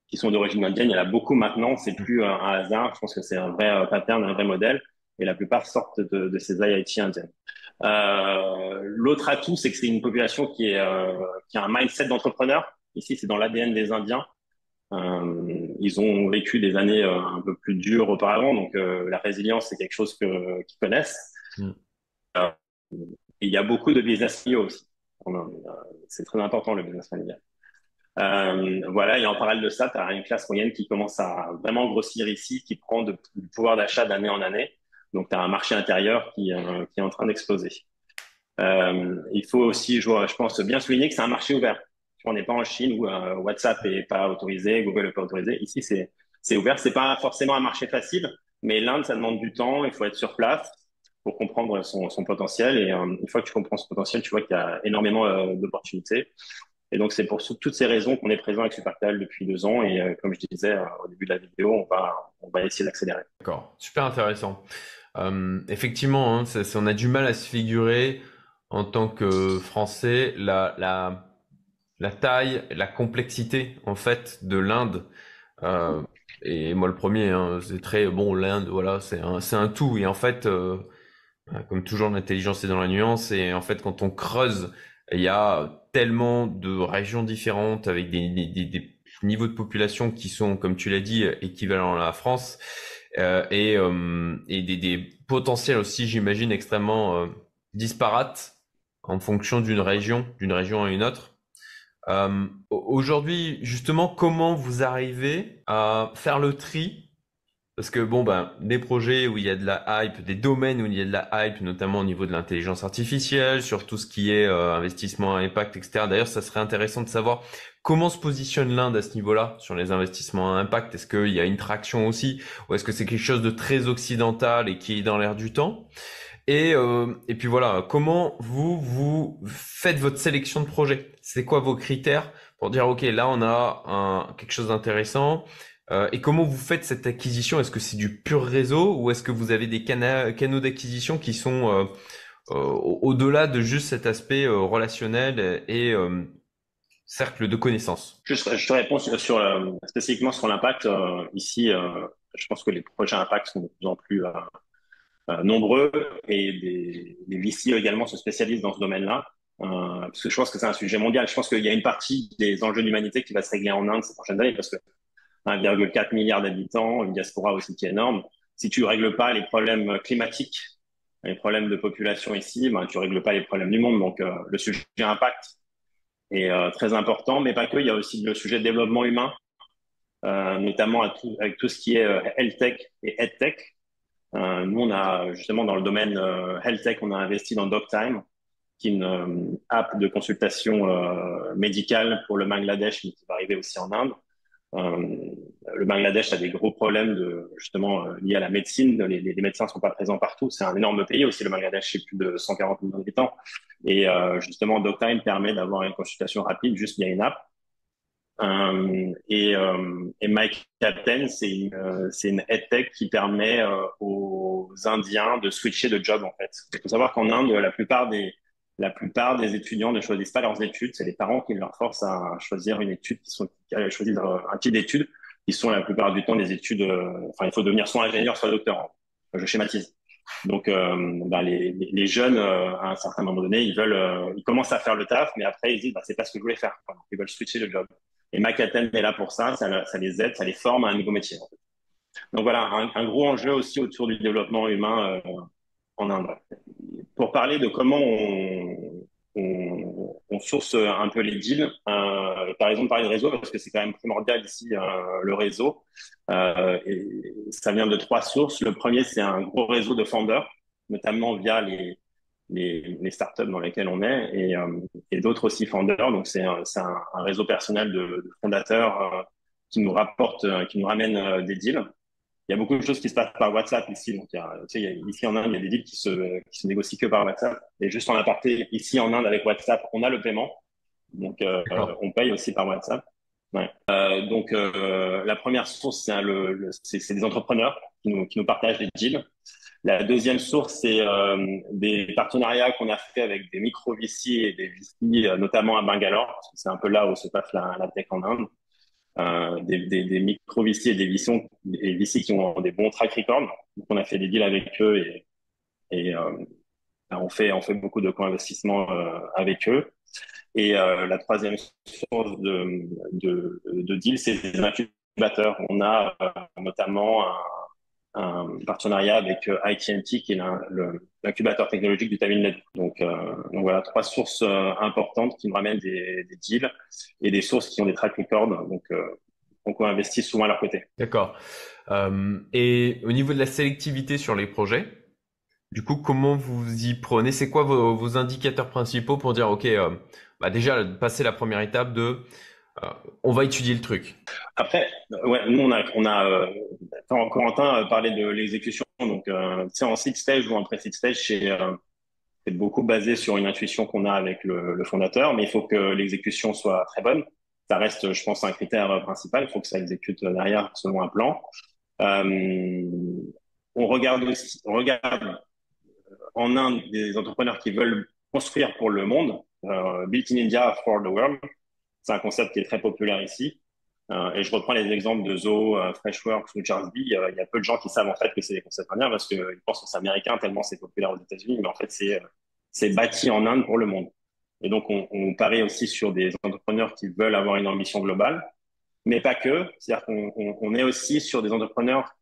Speaker 3: qui sont d'origine indienne. Il y en a beaucoup maintenant. C'est plus un hasard. Je pense que c'est un vrai pattern, un vrai modèle. Et la plupart sortent de ces IIT indiennes. L'autre atout, c'est que c'est une population qui a un mindset d'entrepreneur. Ici, c'est dans l'ADN des Indiens. Ils ont vécu des années un peu plus dures auparavant, donc la résilience, c'est quelque chose qu'ils connaissent.
Speaker 1: Mm.
Speaker 3: Il y a beaucoup de business familiaux aussi. C'est très important le business familial. Voilà, et en parallèle de ça, tu as une classe moyenne qui commence à vraiment grossir ici, qui prend du pouvoir d'achat d'année en année. Donc, tu as un marché intérieur qui est en train d'exploser. Il faut aussi, je pense, bien souligner que c'est un marché ouvert. On n'est pas en Chine où WhatsApp est pas autorisé, Google n'est pas autorisé. Ici, c'est ouvert. C'est pas forcément un marché facile, mais l'Inde, ça demande du temps. Il faut être sur place pour comprendre son potentiel. Et une fois que tu comprends ce potentiel, tu vois qu'il y a énormément d'opportunités. Et donc, c'est pour toutes ces raisons qu'on est présent avec Supertal depuis 2 ans. Et comme je disais au début de la vidéo, on va essayer d'accélérer.
Speaker 1: D'accord, super intéressant. Effectivement, hein, on a du mal à se figurer en tant que Français la taille, la complexité en fait de l'Inde. Et moi le premier, hein, c'est très bon. L'Inde, voilà, c'est un tout. Et en fait, comme toujours, l'intelligence est dans la nuance. Et en fait, quand on creuse, il y a tellement de régions différentes avec des niveaux de population qui sont, comme tu l'as dit, équivalents à la France. Et des potentiels aussi, j'imagine, extrêmement disparates en fonction d'une région à une autre. Aujourd'hui, justement, comment vous arrivez à faire le tri Parce que bon, ben, des projets où il y a de la hype, des domaines où il y a de la hype, notamment au niveau de l'intelligence artificielle, sur tout ce qui est investissement à impact, etc. D'ailleurs, ça serait intéressant de savoir comment se positionne l'Inde à ce niveau-là sur les investissements à impact. Est-ce qu'il y a une traction aussi, ou est-ce que c'est quelque chose de très occidental et qui est dans l'air du temps? Et puis voilà, comment vous faites votre sélection de projets? C'est quoi vos critères pour dire, OK, là, on a quelque chose d'intéressant. Et comment vous faites cette acquisition? Est-ce que c'est du pur réseau ou est-ce que vous avez des canaux d'acquisition qui sont au-delà de juste cet aspect relationnel et cercle de connaissances?
Speaker 3: Je te réponds sur, spécifiquement sur l'impact. Ici, je pense que les projets impact sont de plus en plus nombreux et des VC également se spécialisent dans ce domaine-là. Parce que je pense que c'est un sujet mondial. Je pense qu'il y a une partie des enjeux de l'humanité qui va se régler en Inde ces prochaines années parce que 1,4 milliard d'habitants, une diaspora aussi qui est énorme. Si tu règles pas les problèmes climatiques, les problèmes de population ici, ben, tu règles pas les problèmes du monde. Donc, le sujet impact est très important, mais pas que. Il y a aussi le sujet de développement humain, notamment avec tout ce qui est health tech et ed tech. Nous, on a justement dans le domaine health tech, on a investi dans DocTime, qui est une app de consultation médicale pour le Bangladesh, mais qui va arriver aussi en Inde. Euh, le Bangladesh a des gros problèmes justement liés à la médecine. Les médecins ne sont pas présents partout. C'est un énorme pays aussi, le Bangladesh, c'est plus de 140 millions d'habitants. Et justement, DocTime permet d'avoir une consultation rapide juste via une app. Et Mike Captain, c'est une EdTech qui permet aux Indiens de switcher de job en fait. Il faut savoir qu'en Inde, la plupart des étudiants ne choisissent pas leurs études, c'est les parents qui leur forcent à choisir une étude, qui choisissent un type d'études qui sont la plupart du temps des études. Enfin, il faut devenir soit ingénieur, soit doctorant. Je schématise. Donc, les jeunes, à un certain moment donné, ils commencent à faire le taf, mais après ils disent, bah, c'est pas ce que je voulais faire. Donc, ils veulent switcher de job. Et Makaten est là pour ça les aide, ça les forme à un nouveau métier. En fait. Donc voilà, un gros enjeu aussi autour du développement humain en Inde. Pour parler de comment on source un peu les deals, par exemple parler de réseau, parce que c'est quand même primordial ici, le réseau. Et ça vient de trois sources. Le premier, c'est un gros réseau de founders, notamment via les startups dans lesquelles on est et d'autres aussi founders. Donc, c'est un réseau personnel de fondateurs qui nous ramène des deals. Il y a beaucoup de choses qui se passent par WhatsApp ici. Donc, ici en Inde, il y a des deals qui se négocient que par WhatsApp. Et juste en aparté, ici en Inde, avec WhatsApp, on a le paiement. Donc,
Speaker 1: D'accord.
Speaker 3: on paye aussi par WhatsApp. Ouais. Donc, la première source, c'est des entrepreneurs qui nous partagent des deals. La deuxième source, c'est des partenariats qu'on a fait avec des micro-VC et des VC, notamment à Bangalore, parce que c'est un peu là où se passe la tech en Inde. Des micro-VC et des VC qui ont des bons track records. Donc, on a fait des deals avec eux et on fait beaucoup de co-investissements avec eux. Et la troisième source de deal, c'est des incubateurs. On a notamment un partenariat avec ITNT, qui est l'incubateur technologique du Tamil Nadu. Donc voilà, trois sources importantes qui nous ramènent des deals et des sources qui ont des track records. Donc on investit souvent à leur côté.
Speaker 1: D'accord. Et au niveau de la sélectivité sur les projets, du coup, comment vous y prenez? C'est quoi vos indicateurs principaux pour dire, OK, bah déjà, passer la première étape de euh, on va étudier le truc.
Speaker 3: Après, ouais, nous quand Corentin parlait de l'exécution, donc tu sais, en seed stage ou en pré-seed stage, c'est beaucoup basé sur une intuition qu'on a avec le fondateur, mais il faut que l'exécution soit très bonne. Ça reste, je pense, un critère principal. Il faut que ça exécute derrière selon un plan. Euh, on regarde en Inde des entrepreneurs qui veulent construire pour le monde. Built in India for the world. C'est un concept qui est très populaire ici. Et je reprends les exemples de Zoho, Freshworks ou Chargebee. Il y a peu de gens qui savent en fait que c'est des concepts indiens parce qu'ils pensent que c'est américain tellement c'est populaire aux États-Unis. Mais en fait, c'est bâti en Inde pour le monde. Et donc, on parie aussi sur des entrepreneurs qui veulent avoir une ambition globale, mais pas que. C'est-à-dire qu'on est aussi sur des entrepreneurs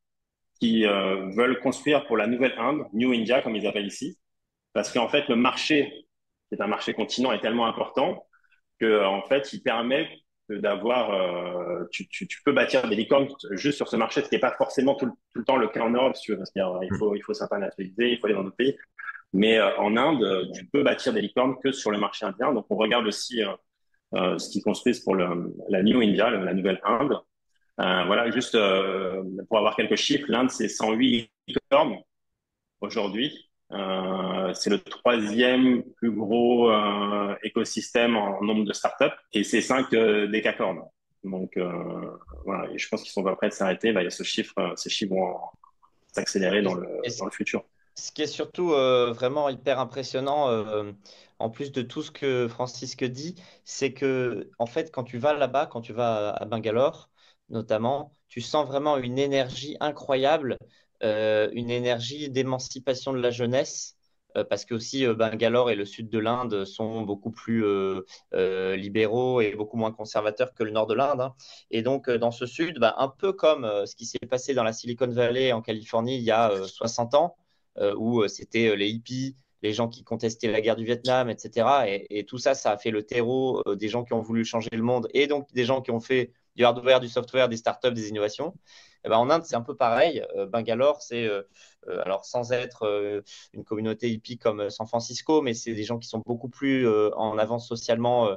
Speaker 3: qui veulent construire pour la nouvelle Inde, New India comme ils appellent ici, parce qu'en fait, le marché, qui est un marché continent, est tellement important que en fait, il permet que d'avoir, tu peux bâtir des licornes juste sur ce marché, ce qui n'est pas forcément tout le temps le cas en Europe, si tu veux. Parce il faut s'internationaliser, il faut aller dans d'autres pays. Mais en Inde, tu peux bâtir des licornes que sur le marché indien. Donc, on regarde aussi ce qu'ils construisent pour la New India, la nouvelle Inde. Voilà, juste pour avoir quelques chiffres, l'Inde, c'est 108 licornes aujourd'hui. C'est le troisième plus gros écosystème en nombre de startups et c'est 5 décacornes. Donc voilà, et je pense qu'ils sont pas prêts de s'arrêter. Là, il y a ces chiffres vont s'accélérer dans
Speaker 2: Et
Speaker 3: le futur.
Speaker 2: ce qui est surtout vraiment hyper impressionnant, en plus de tout ce que Francisque dit, c'est que en fait, quand tu vas là-bas, quand tu vas à Bangalore, notamment, tu sens vraiment une énergie incroyable, une énergie d'émancipation de la jeunesse. Parce que aussi Bangalore et le sud de l'Inde sont beaucoup plus libéraux et beaucoup moins conservateurs que le nord de l'Inde, hein. Et donc dans ce sud, bah, un peu comme ce qui s'est passé dans la Silicon Valley en Californie il y a 60 ans, où c'était les hippies, les gens qui contestaient la guerre du Vietnam, etc. Et tout ça, ça a fait le terreau des gens qui ont voulu changer le monde et donc des gens qui ont fait du hardware, du software, des startups, des innovations. Et ben, en Inde, c'est un peu pareil. Bangalore, c'est alors sans être une communauté hippie comme San Francisco, mais c'est des gens qui sont beaucoup plus en avance socialement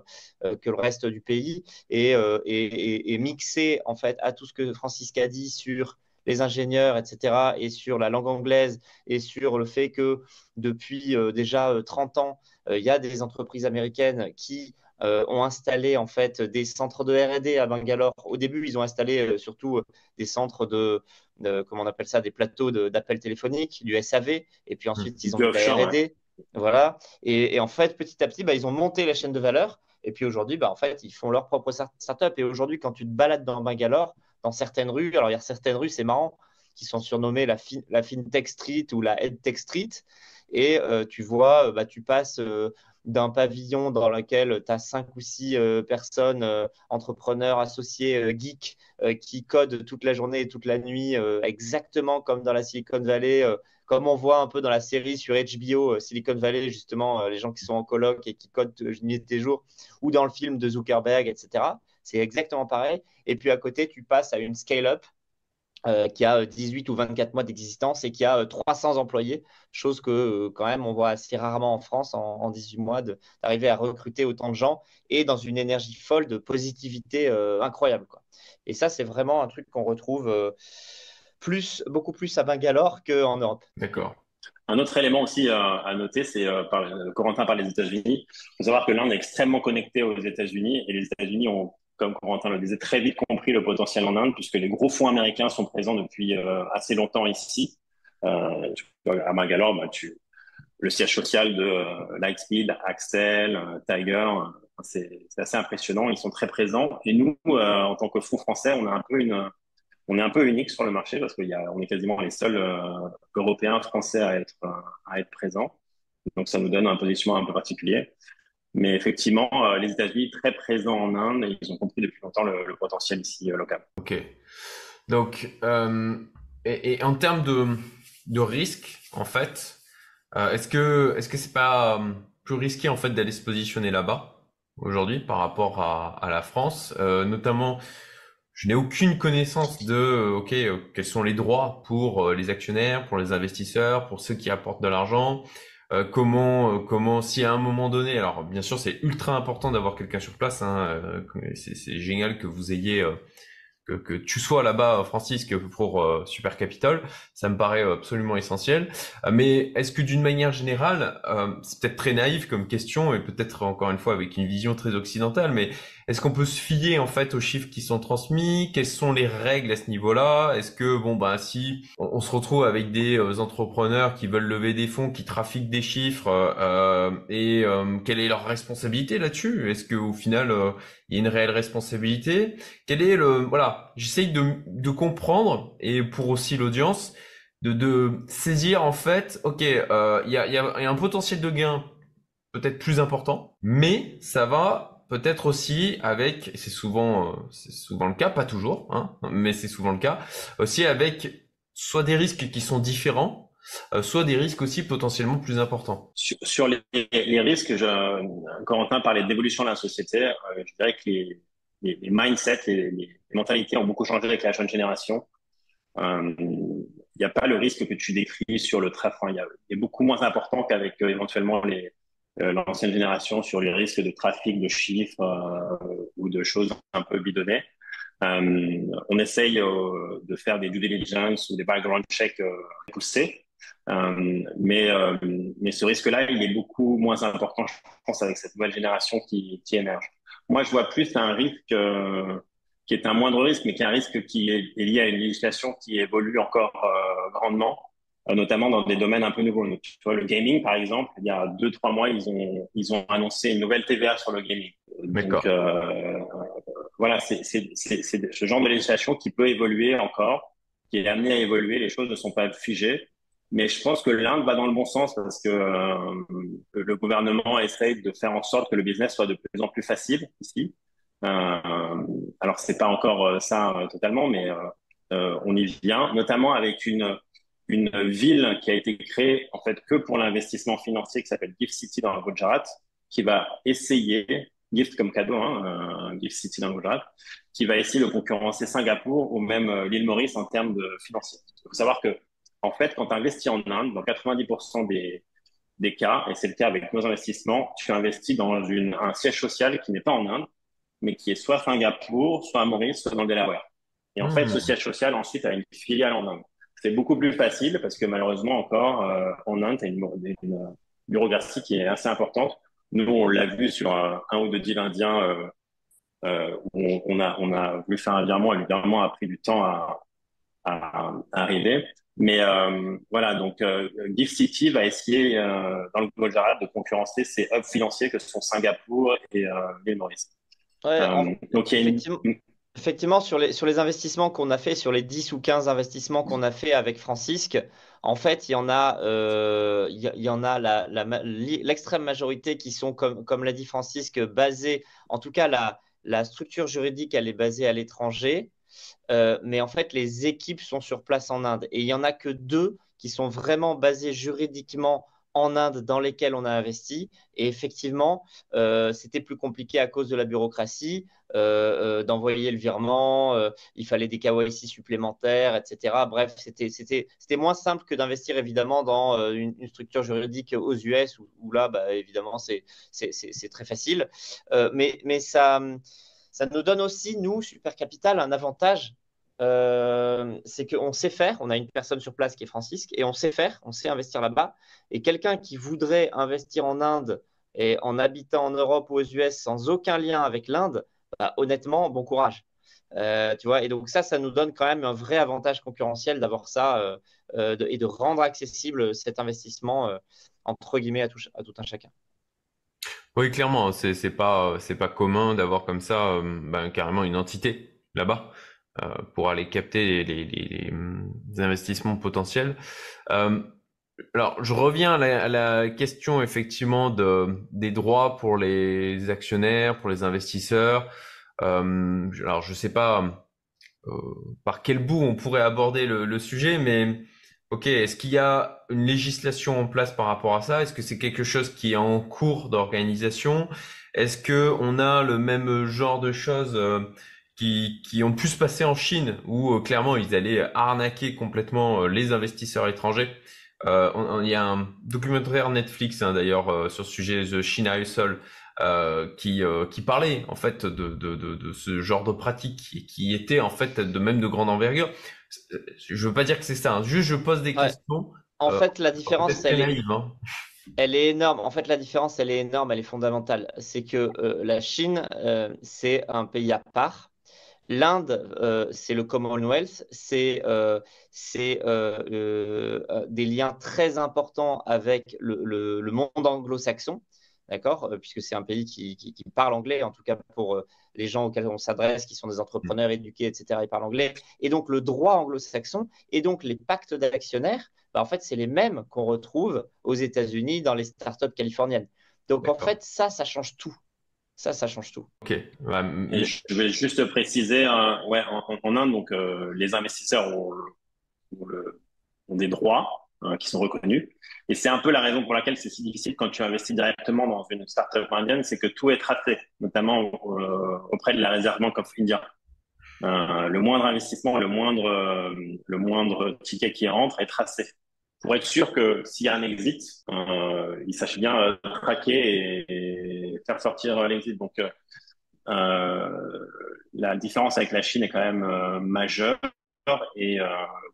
Speaker 2: que le reste du pays et mixé en fait à tout ce que Francisque a dit sur les ingénieurs, etc., et sur la langue anglaise, et sur le fait que depuis déjà 30 ans, il y a des entreprises américaines qui ont installé en fait des centres de R&D à Bangalore. Au début, ils ont installé surtout des centres comment on appelle ça, des plateaux d'appels téléphoniques, du SAV, et puis ensuite ils ont
Speaker 3: Du
Speaker 2: mis de la
Speaker 3: offshore, ouais.
Speaker 2: R&D. Voilà. Et en fait, petit à petit, bah, ils ont monté la chaîne de valeur. Et puis aujourd'hui, bah, en fait, ils font leur propre startup. Et aujourd'hui, quand tu te balades dans Bangalore, dans certaines rues, alors il y a certaines rues, c'est marrant, qui sont surnommées la FinTech Street ou la EdTech Street. Et tu vois, bah, tu passes d'un pavillon dans lequel tu as 5 ou 6 personnes, entrepreneurs, associés, geeks, qui codent toute la journée et toute la nuit, exactement comme dans la Silicon Valley, comme on voit un peu dans la série sur HBO, Silicon Valley, justement, les gens qui sont en coloc et qui codent nuit et jour, ou dans le film de Zuckerberg, etc. C'est exactement pareil. Et puis à côté, tu passes à une scale-up qui a 18 ou 24 mois d'existence et qui a 300 employés, chose que quand même on voit assez rarement en France en 18 mois d'arriver à recruter autant de gens et dans une énergie folle de positivité incroyable, quoi. Et ça, c'est vraiment un truc qu'on retrouve beaucoup plus à Bangalore qu'en Europe.
Speaker 1: D'accord.
Speaker 3: Un autre élément aussi à noter, c'est Corentin parle des États-Unis. Il faut savoir que l'Inde est extrêmement connectée aux États-Unis et les États-Unis ont, comme Corentin le disait, très vite compris le potentiel en Inde puisque les gros fonds américains sont présents depuis assez longtemps ici. À Bangalore, bah, le siège social de Lightspeed, Accel, Tiger, c'est assez impressionnant. Ils sont très présents. Et nous, en tant que fonds français, on est un peu unique sur le marché parce on est quasiment les seuls Européens, Français à être présents. Donc, ça nous donne un positionnement un peu particulier. Mais effectivement, les États-Unis très présents en Inde et ils ont compris depuis longtemps le potentiel ici local.
Speaker 1: Ok. Donc, et en termes de risque, en fait, est-ce que c'est pas plus risqué en fait d'aller se positionner là-bas aujourd'hui par rapport à la France, notamment. Je n'ai aucune connaissance de, quels sont les droits pour les actionnaires, pour les investisseurs, pour ceux qui apportent de l'argent. Comment, si à un moment donné, alors bien sûr c'est ultra important d'avoir quelqu'un sur place, hein, c'est génial que vous ayez que tu sois là-bas, Francisque, pour Super Capital, ça me paraît absolument essentiel. Mais est-ce que d'une manière générale, c'est peut-être très naïf comme question et peut-être encore une fois avec une vision très occidentale, mais est-ce qu'on peut se fier en fait aux chiffres qui sont transmis? Quelles sont les règles à ce niveau-là? Est-ce que bon bah si on se retrouve avec des entrepreneurs qui veulent lever des fonds, qui trafiquent des chiffres, quelle est leur responsabilité là-dessus? Est-ce que au final il y a une réelle responsabilité? Quel est voilà, j'essaye de comprendre et pour aussi l'audience de saisir en fait, ok, il y a un potentiel de gain peut-être plus important, mais ça va peut-être aussi avec, et c'est souvent le cas, pas toujours, hein, mais c'est souvent le cas, aussi avec soit des risques qui sont différents, soit des risques aussi potentiellement plus importants.
Speaker 3: Sur les risques, Corentin parlait d'évolution de la société. Je dirais que les mindsets, les mentalités ont beaucoup changé avec la jeune génération. Il n'y a pas le risque que tu décris sur le trafic. Enfin, il est beaucoup moins important qu'avec éventuellement l'ancienne génération sur les risques de trafic de chiffres ou de choses un peu bidonnées. On essaye de faire des due diligence ou des background checks poussés, mais ce risque-là, il est beaucoup moins important, je pense, avec cette nouvelle génération qui émerge. Moi, je vois plus un risque qui est un moindre risque, mais qui est un risque qui est lié à une législation qui évolue encore grandement, notamment dans des domaines un peu nouveaux. Donc, tu vois, le gaming, par exemple, il y a 2, 3 mois, ils ont annoncé une nouvelle TVA sur le gaming. Donc,
Speaker 1: D'accord.
Speaker 3: voilà, c'est ce genre de législation qui peut évoluer encore, qui est amené à évoluer. Les choses ne sont pas figées. Mais je pense que l'Inde va dans le bon sens parce que le gouvernement essaye de faire en sorte que le business soit de plus en plus facile ici. Alors, c'est pas encore ça totalement, mais on y vient, notamment avec une ville qui a été créée en fait que pour l'investissement financier qui s'appelle Gift City dans le Gujarat, qui va essayer, gift comme cadeau, hein, Gift City dans le Gujarat, qui va essayer de concurrencer Singapour ou même l'île Maurice en termes de financiers. Il faut savoir que en fait, quand tu investis en Inde, dans 90% des cas, et c'est le cas avec nos investissements, tu investis dans un siège social qui n'est pas en Inde, mais qui est soit à Singapour, soit à Maurice, soit dans le Delaware. Et en fait, ce
Speaker 1: Hmm.
Speaker 3: siège social ensuite a une filiale en Inde. C'est beaucoup plus facile parce que malheureusement encore, en Inde, tu as une bureaucratie qui est assez importante. Nous, on l'a vu sur un ou deux deals indiens où on a voulu faire un virement et le virement a pris du temps à arriver. Mais voilà, donc Gift City va essayer dans le Gujarat de concurrencer ces hubs financiers que sont Singapour et l'île Maurice.
Speaker 2: Ouais,
Speaker 3: Donc il y a
Speaker 2: effectivement, effectivement, sur les investissements qu'on a fait, sur les 10 ou 15 investissements qu'on a fait avec Francisque, en fait, il y en a, il y en a l'extrême majorité qui sont, comme l'a dit Francisque, basés, en tout cas, la structure juridique, elle est basée à l'étranger. Mais en fait, les équipes sont sur place en Inde. Et il n'y en a que deux qui sont vraiment basées juridiquement en Inde dans lesquelles on a investi. Et effectivement, c'était plus compliqué à cause de la bureaucratie, d'envoyer le virement, il fallait des KYC supplémentaires, etc. Bref, c'était moins simple que d'investir évidemment dans une structure juridique aux US où là, bah, évidemment, c'est très facile. Mais ça nous donne aussi, nous, Super Capital, un avantage. C'est qu'on sait faire, on a une personne sur place qui est Francisque, et on sait faire, on sait investir là-bas. Et quelqu'un qui voudrait investir en Inde et en habitant en Europe ou aux US sans aucun lien avec l'Inde, bah, honnêtement, bon courage. Tu vois, et donc ça nous donne quand même un vrai avantage concurrentiel d'avoir ça et de rendre accessible cet investissement entre guillemets à tout un chacun.
Speaker 1: Oui, clairement, c'est pas commun d'avoir comme ça ben, carrément une entité là-bas pour aller capter les investissements potentiels. Euh, alors, je reviens à la question effectivement des droits pour les actionnaires, pour les investisseurs. Alors, je sais pas euh, par quel bout on pourrait aborder le sujet, mais ok, est-ce qu'il y a une législation en place par rapport à ça? Est-ce que c'est quelque chose qui est en cours d'organisation? Est-ce que on a le même genre de choses qui ont pu se passer en Chine, où clairement ils allaient arnaquer complètement les investisseurs étrangers? Il y a un documentaire Netflix d'ailleurs sur ce sujet, The China Hustle, qui parlait en fait de ce genre de pratique qui était en fait de même de grande envergure. Je veux pas dire que c'est ça, hein. Juste je pose des
Speaker 2: Ouais.
Speaker 1: questions,
Speaker 2: En
Speaker 1: euh,
Speaker 2: fait, la différence,
Speaker 1: peut-être très naïves, hein.
Speaker 2: elle est énorme. En fait, la différence, elle est énorme, elle est fondamentale. C'est que la Chine, c'est un pays à part. L'Inde, c'est le Commonwealth, c'est des liens très importants avec le monde anglo-saxon, d'accord? Puisque c'est un pays qui parle anglais, en tout cas pour les gens auxquels on s'adresse, qui sont des entrepreneurs éduqués, etc., ils parlent anglais. Et donc, le droit anglo-saxon et donc les pactes d'actionnaires, bah, en fait, c'est les mêmes qu'on retrouve aux États-Unis dans les startups californiennes. Donc, en
Speaker 1: D'accord.
Speaker 2: fait, ça change tout. Ça change tout.
Speaker 1: Ok. Ouais,
Speaker 3: Et je vais juste préciser, ouais, en Inde, donc les investisseurs ont des droits, qui sont reconnus. Et c'est un peu la raison pour laquelle c'est si difficile quand tu investis directement dans une startup indienne, c'est que tout est tracé, notamment auprès de la Réserve Bank of India. Le moindre investissement, le moindre ticket qui rentre est tracé pour être sûr que s'il y a un exit, ils sachent bien traquer et faire sortir l'exit. Donc, la différence avec la Chine est quand même majeure. Et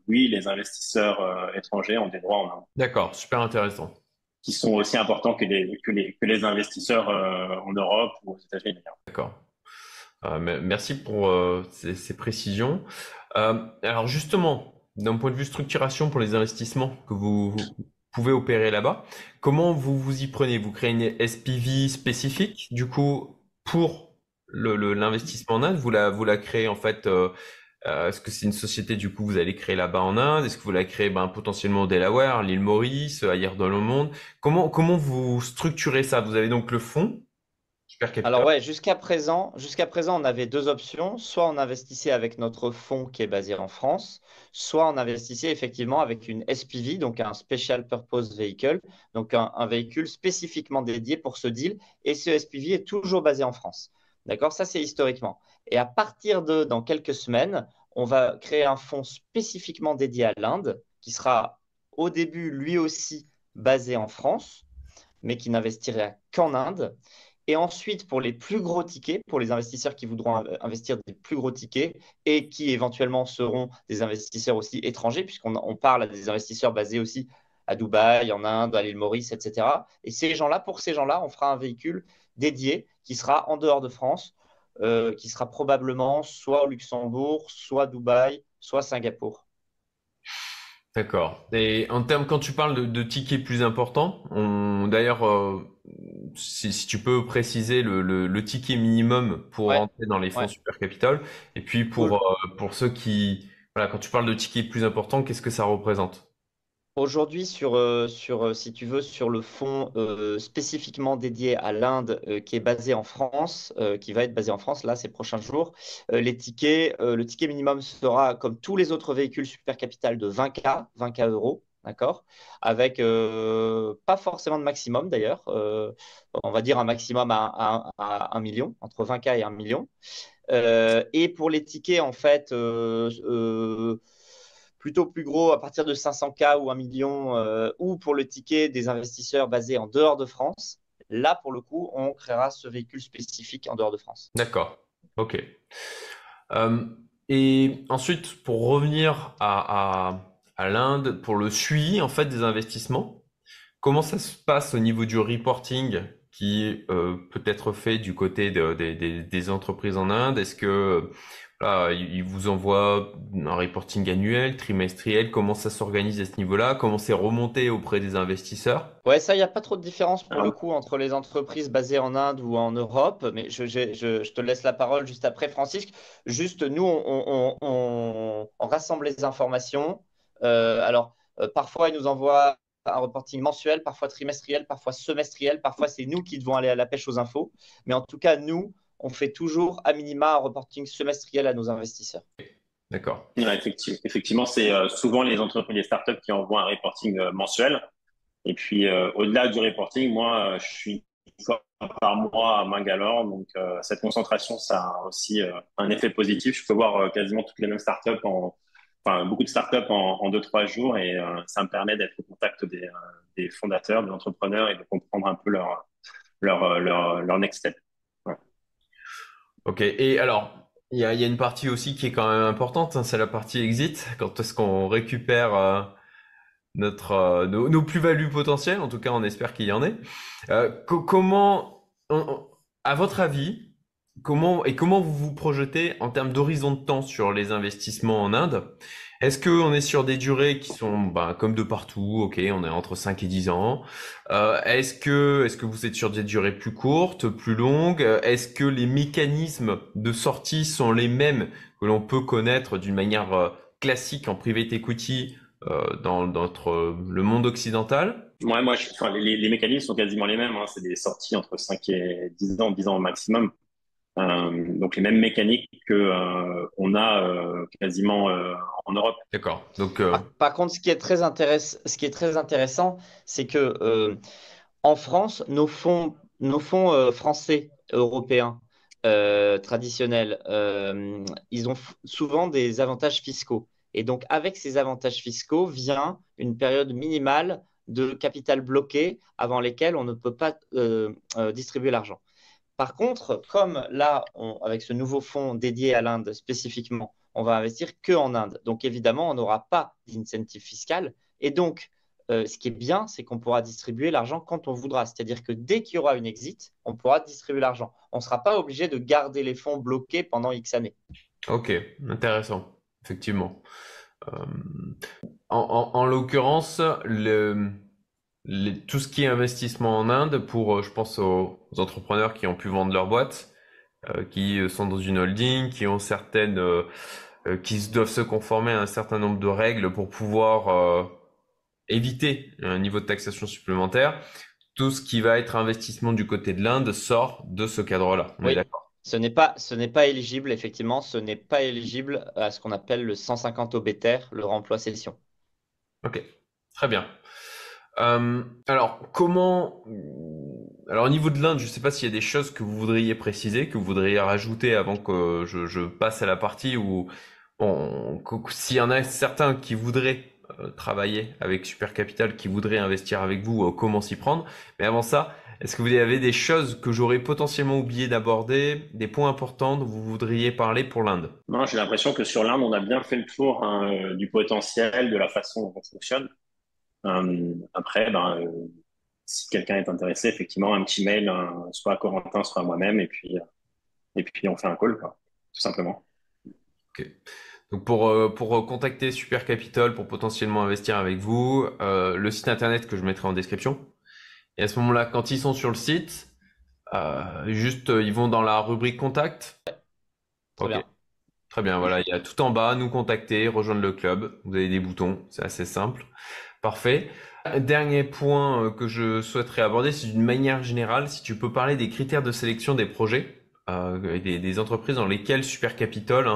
Speaker 3: oui, les investisseurs étrangers ont des droits en Inde
Speaker 1: D'accord, super intéressant.
Speaker 3: qui sont aussi importants que les investisseurs en Europe ou aux États-Unis, d'ailleurs.
Speaker 1: D'accord. Merci pour ces précisions. Alors justement, d'un point de vue structuration pour les investissements que vous pouvez opérer là-bas, comment vous vous y prenez? Vous créez une SPV spécifique, du coup, pour l'investissement en Inde, vous la créez en fait, est-ce que c'est une société du coup vous allez créer là-bas en Inde? Est-ce que vous la créez potentiellement au Delaware, l'île Maurice, ailleurs dans le monde? Comment vous structurez ça? Vous avez donc le fonds, Super
Speaker 2: Alors
Speaker 1: Capital.
Speaker 2: ouais, jusqu'à présent, on avait deux options. Soit on investissait avec notre fonds qui est basé en France, soit on investissait effectivement avec une SPV, donc un Special Purpose Vehicle, donc un véhicule spécifiquement dédié pour ce deal. Et ce SPV est toujours basé en France. D'accord? Ça, c'est historiquement. Et à partir de, dans quelques semaines, on va créer un fonds spécifiquement dédié à l'Inde, qui sera au début lui aussi basé en France, mais qui n'investirait qu'en Inde. Et ensuite, pour les plus gros tickets, pour les investisseurs qui voudront investir des plus gros tickets et qui éventuellement seront des investisseurs aussi étrangers, puisqu'on parle à des investisseurs basés aussi à Dubaï, en Inde, à l'île Maurice, etc. Et pour ces gens-là, on fera un véhicule dédié qui sera en dehors de France, qui sera probablement soit au Luxembourg, soit Dubaï, soit Singapour.
Speaker 1: D'accord. Et en termes, quand tu parles de tickets plus importants, d'ailleurs, si tu peux préciser le ticket minimum pour
Speaker 2: Ouais,
Speaker 1: rentrer dans les fonds
Speaker 2: ouais.
Speaker 1: Super Capital, et puis pour ceux qui, voilà, quand tu parles de tickets plus importants, qu'est-ce que ça représente?
Speaker 2: Aujourd'hui, si tu veux, sur le fonds spécifiquement dédié à l'Inde qui est basé en France, qui va être basé en France là ces prochains jours, le ticket minimum sera comme tous les autres véhicules super capital de 20K euros, d'accord? Avec pas forcément de maximum d'ailleurs, on va dire un maximum à 1 million, entre 20K et 1 million. Et pour les tickets, en fait, plutôt plus gros à partir de 500K ou 1 million, ou pour le ticket des investisseurs basés en dehors de France, là, pour le coup, on créera ce véhicule spécifique en dehors de France.
Speaker 1: D'accord. Ok. Euh, et ensuite, pour revenir à l'Inde, pour le suivi en fait des investissements, comment ça se passe au niveau du reporting qui peut être fait du côté des entreprises en Inde? Est-ce que voilà, ils vous envoient un reporting annuel, trimestriel? Comment ça s'organise à ce niveau-là? Comment c'est remonté auprès des investisseurs?
Speaker 2: Ouais, ça, il n'y a pas trop de différence pour le
Speaker 3: Alors,
Speaker 2: coup entre les entreprises basées en Inde ou en Europe, mais je te laisse la parole juste après, Francisque. Juste, nous, on rassemble les informations. Parfois, ils nous envoient un reporting mensuel, parfois trimestriel, parfois semestriel, parfois c'est nous qui devons aller à la pêche aux infos. Mais en tout cas, nous, on fait toujours à minima un reporting semestriel à nos investisseurs.
Speaker 1: D'accord.
Speaker 3: ouais, effectivement, c'est souvent les entreprises, les startups qui envoient un reporting mensuel. Et puis, au-delà du reporting, moi, je suis une fois par mois à Mangalore. Donc, cette concentration, ça a aussi un effet positif. Je peux voir quasiment toutes les mêmes startups enfin, beaucoup de startups en 2, 3 jours. Et ça me permet d'être au contact des fondateurs, des entrepreneurs et de comprendre un peu leur next step. Ouais.
Speaker 1: Ok. Et alors, il y a une partie aussi qui est quand même importante, hein, c'est la partie exit. Quand est-ce qu'on récupère nos plus-values potentielles? En tout cas, on espère qu'il y en ait. Comment, à votre avis, comment vous vous projetez en termes d'horizon de temps sur les investissements en Inde? Est-ce qu'on est sur des durées qui sont comme de partout, ok, on est entre 5 et 10 ans. Est-ce que vous êtes sur des durées plus courtes, plus longues? Est-ce que les mécanismes de sortie sont les mêmes que l'on peut connaître d'une manière classique en private equity dans le monde occidental?
Speaker 3: Ouais, enfin, les mécanismes sont quasiment les mêmes. Hein. C'est des sorties entre 5 et 10 ans au maximum. Donc les mêmes mécaniques que on a quasiment en Europe.
Speaker 1: D'accord. Donc,
Speaker 2: Par contre, ce qui est très intéressant, c'est que en France, nos fonds français, européens, traditionnels, ils ont souvent des avantages fiscaux. Et donc, avec ces avantages fiscaux vient une période minimale de capital bloqué avant lesquels on ne peut pas distribuer l'argent. Par contre, comme là, avec ce nouveau fonds dédié à l'Inde spécifiquement, on va investir que en Inde. Donc évidemment, on n'aura pas d'incentive fiscal. Et donc, ce qui est bien, c'est qu'on pourra distribuer l'argent quand on voudra. C'est-à-dire que dès qu'il y aura une exit, on pourra distribuer l'argent. On ne sera pas obligé de garder les fonds bloqués pendant X années.
Speaker 1: ok, intéressant, effectivement. Euh, en l'occurrence, tout ce qui est investissement en Inde, pour, je pense aux entrepreneurs qui ont pu vendre leur boîte, qui sont dans une holding, qui ont qui doivent se conformer à un certain nombre de règles pour pouvoir éviter un niveau de taxation supplémentaire. Tout ce qui va être investissement du côté de l'Inde sort de ce cadre-là. On est
Speaker 2: Oui,
Speaker 1: d'accord.
Speaker 2: ce n'est pas éligible, effectivement, ce n'est pas éligible à ce qu'on appelle le 150 obétaire, le remploi cession.
Speaker 1: Ok, très bien. Alors, alors, au niveau de l'Inde, je ne sais pas s'il y a des choses que vous voudriez préciser, que vous voudriez rajouter avant que je passe à la partie où, s'il y en a certains qui voudraient travailler avec Super Capital, qui voudraient investir avec vous, comment s'y prendre. Mais avant ça, est-ce que vous avez des choses que j'aurais potentiellement oublié d'aborder, des points importants dont vous voudriez parler pour l'Inde?
Speaker 3: Non, j'ai l'impression que sur l'Inde, on a bien fait le tour hein, du potentiel, de la façon dont on fonctionne. Après, si quelqu'un est intéressé, effectivement, un petit mail, soit à Corentin, soit à moi-même, et puis on fait un call, quoi, tout simplement.
Speaker 1: Ok. Donc pour contacter Super Capital pour potentiellement investir avec vous, le site internet que je mettrai en description. Et à ce moment-là, quand ils sont sur le site, ils vont dans la rubrique contact.
Speaker 2: Très
Speaker 1: Ok,
Speaker 2: bien.
Speaker 1: très bien. Voilà, il y a tout en bas, nous contacter, rejoindre le club. Vous avez des boutons, c'est assez simple. Parfait. Dernier point que je souhaiterais aborder, c'est d'une manière générale, si tu peux parler des critères de sélection des projets et des entreprises dans lesquelles Super Capital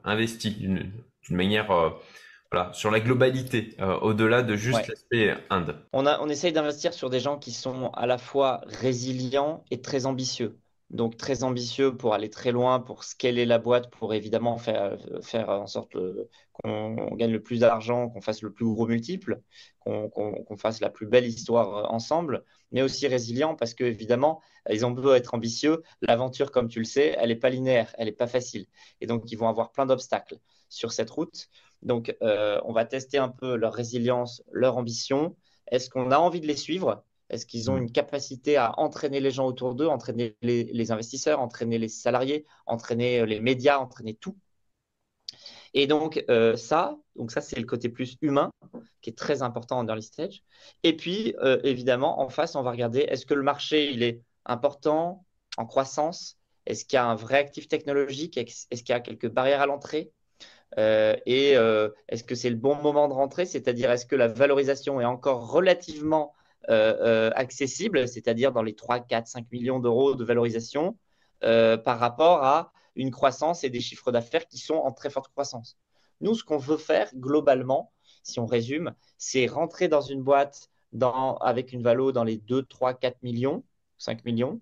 Speaker 1: investit d'une manière voilà, sur la globalité, au-delà de juste
Speaker 2: Ouais.
Speaker 1: l'aspect Inde.
Speaker 2: On essaye d'investir sur des gens qui sont à la fois résilients et très ambitieux. Donc très ambitieux pour aller très loin, pour scaler la boîte, pour évidemment faire en sorte qu'on gagne le plus d'argent, qu'on fasse le plus gros multiple, qu'on fasse la plus belle histoire ensemble, mais aussi résilients parce que évidemment, ils ont beau être ambitieux, l'aventure, comme tu le sais, elle n'est pas linéaire, elle n'est pas facile. Et donc, ils vont avoir plein d'obstacles sur cette route. Donc, on va tester un peu leur résilience, leur ambition. Est-ce qu'on a envie de les suivre? Est-ce qu'ils ont
Speaker 1: Mm.
Speaker 2: une capacité à entraîner les gens autour d'eux, entraîner les investisseurs, entraîner les salariés, entraîner les médias, entraîner tout? Et donc ça c'est le côté plus humain qui est très important en early stage. Et puis, évidemment, en face, on va regarder est-ce que le marché il est important, en croissance? Est-ce qu'il y a un vrai actif technologique? Est-ce qu'il y a quelques barrières à l'entrée? Est-ce que c'est le bon moment de rentrer? C'est-à-dire, est-ce que la valorisation est encore relativement accessible, c'est-à-dire dans les 3, 4, 5 millions d'euros de valorisation par rapport à une croissance et des chiffres d'affaires qui sont en très forte croissance. Nous, ce qu'on veut faire globalement, si on résume, c'est rentrer dans une boîte avec une valo dans les 2, 3, 4 millions, 5 millions,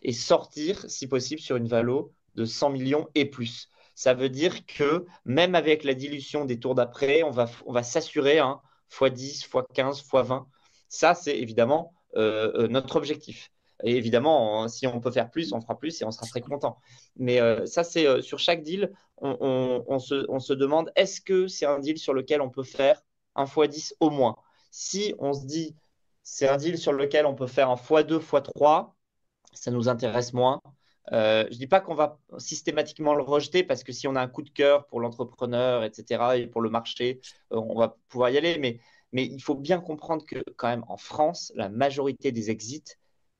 Speaker 2: et sortir, si possible, sur une valo de 100 millions et plus. Ça veut dire que même avec la dilution des tours d'après, on va s'assurer hein, x10, x15, x20. Ça, c'est évidemment notre objectif. Et évidemment, si on peut faire plus, on fera plus et on sera très content. Mais ça, c'est sur chaque deal, on se demande est-ce que c'est un deal sur lequel on peut faire un x10 au moins? Si on se dit c'est un deal sur lequel on peut faire un x2, x3, ça nous intéresse moins. Je ne dis pas qu'on va systématiquement le rejeter parce que si on a un coup de cœur pour l'entrepreneur, etc., et pour le marché, on va pouvoir y aller. Mais il faut bien comprendre que quand même en France, la majorité des exits,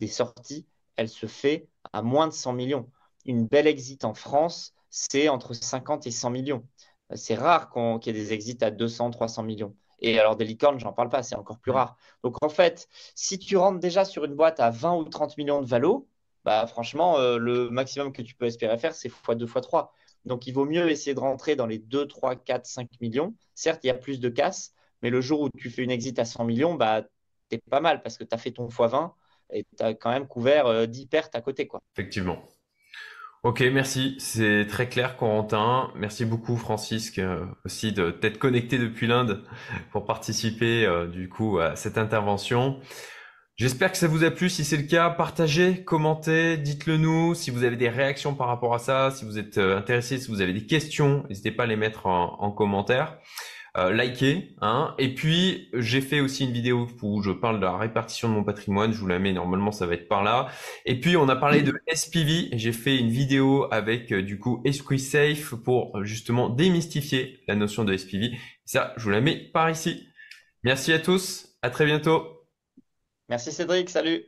Speaker 2: des sorties, elle se fait à moins de 100 millions. Une belle exit en France, c'est entre 50 et 100 millions. C'est rare qu'il y ait des exits à 200, 300 millions. Et alors des licornes, j'en parle pas, c'est encore plus rare. Donc en fait, si tu rentres déjà sur une boîte à 20 ou 30 millions de valo, bah, franchement, le maximum que tu peux espérer faire, c'est x2, x3. Donc, il vaut mieux essayer de rentrer dans les 2, 3, 4, 5 millions. Certes, il y a plus de casse, mais le jour où tu fais une exit à 100 millions, bah, t'es pas mal parce que tu as fait ton x20 et tu as quand même couvert 10 pertes à côté, quoi.
Speaker 1: Effectivement. Ok, merci. C'est très clair, Corentin. Merci beaucoup, Francisque, aussi de t'être connecté depuis l'Inde pour participer, du coup, à cette intervention. J'espère que ça vous a plu. Si c'est le cas, partagez, commentez, dites-le nous. Si vous avez des réactions par rapport à ça, si vous êtes intéressé, si vous avez des questions, n'hésitez pas à les mettre en commentaire. Likez, hein. Et puis, j'ai fait aussi une vidéo où je parle de la répartition de mon patrimoine. Je vous la mets, normalement, ça va être par là. Et puis, on a parlé de SPV. J'ai fait une vidéo avec, du coup, Esprit Safe pour justement démystifier la notion de SPV. Ça, je vous la mets par ici. Merci à tous. À très bientôt.
Speaker 2: Merci Cédric, salut.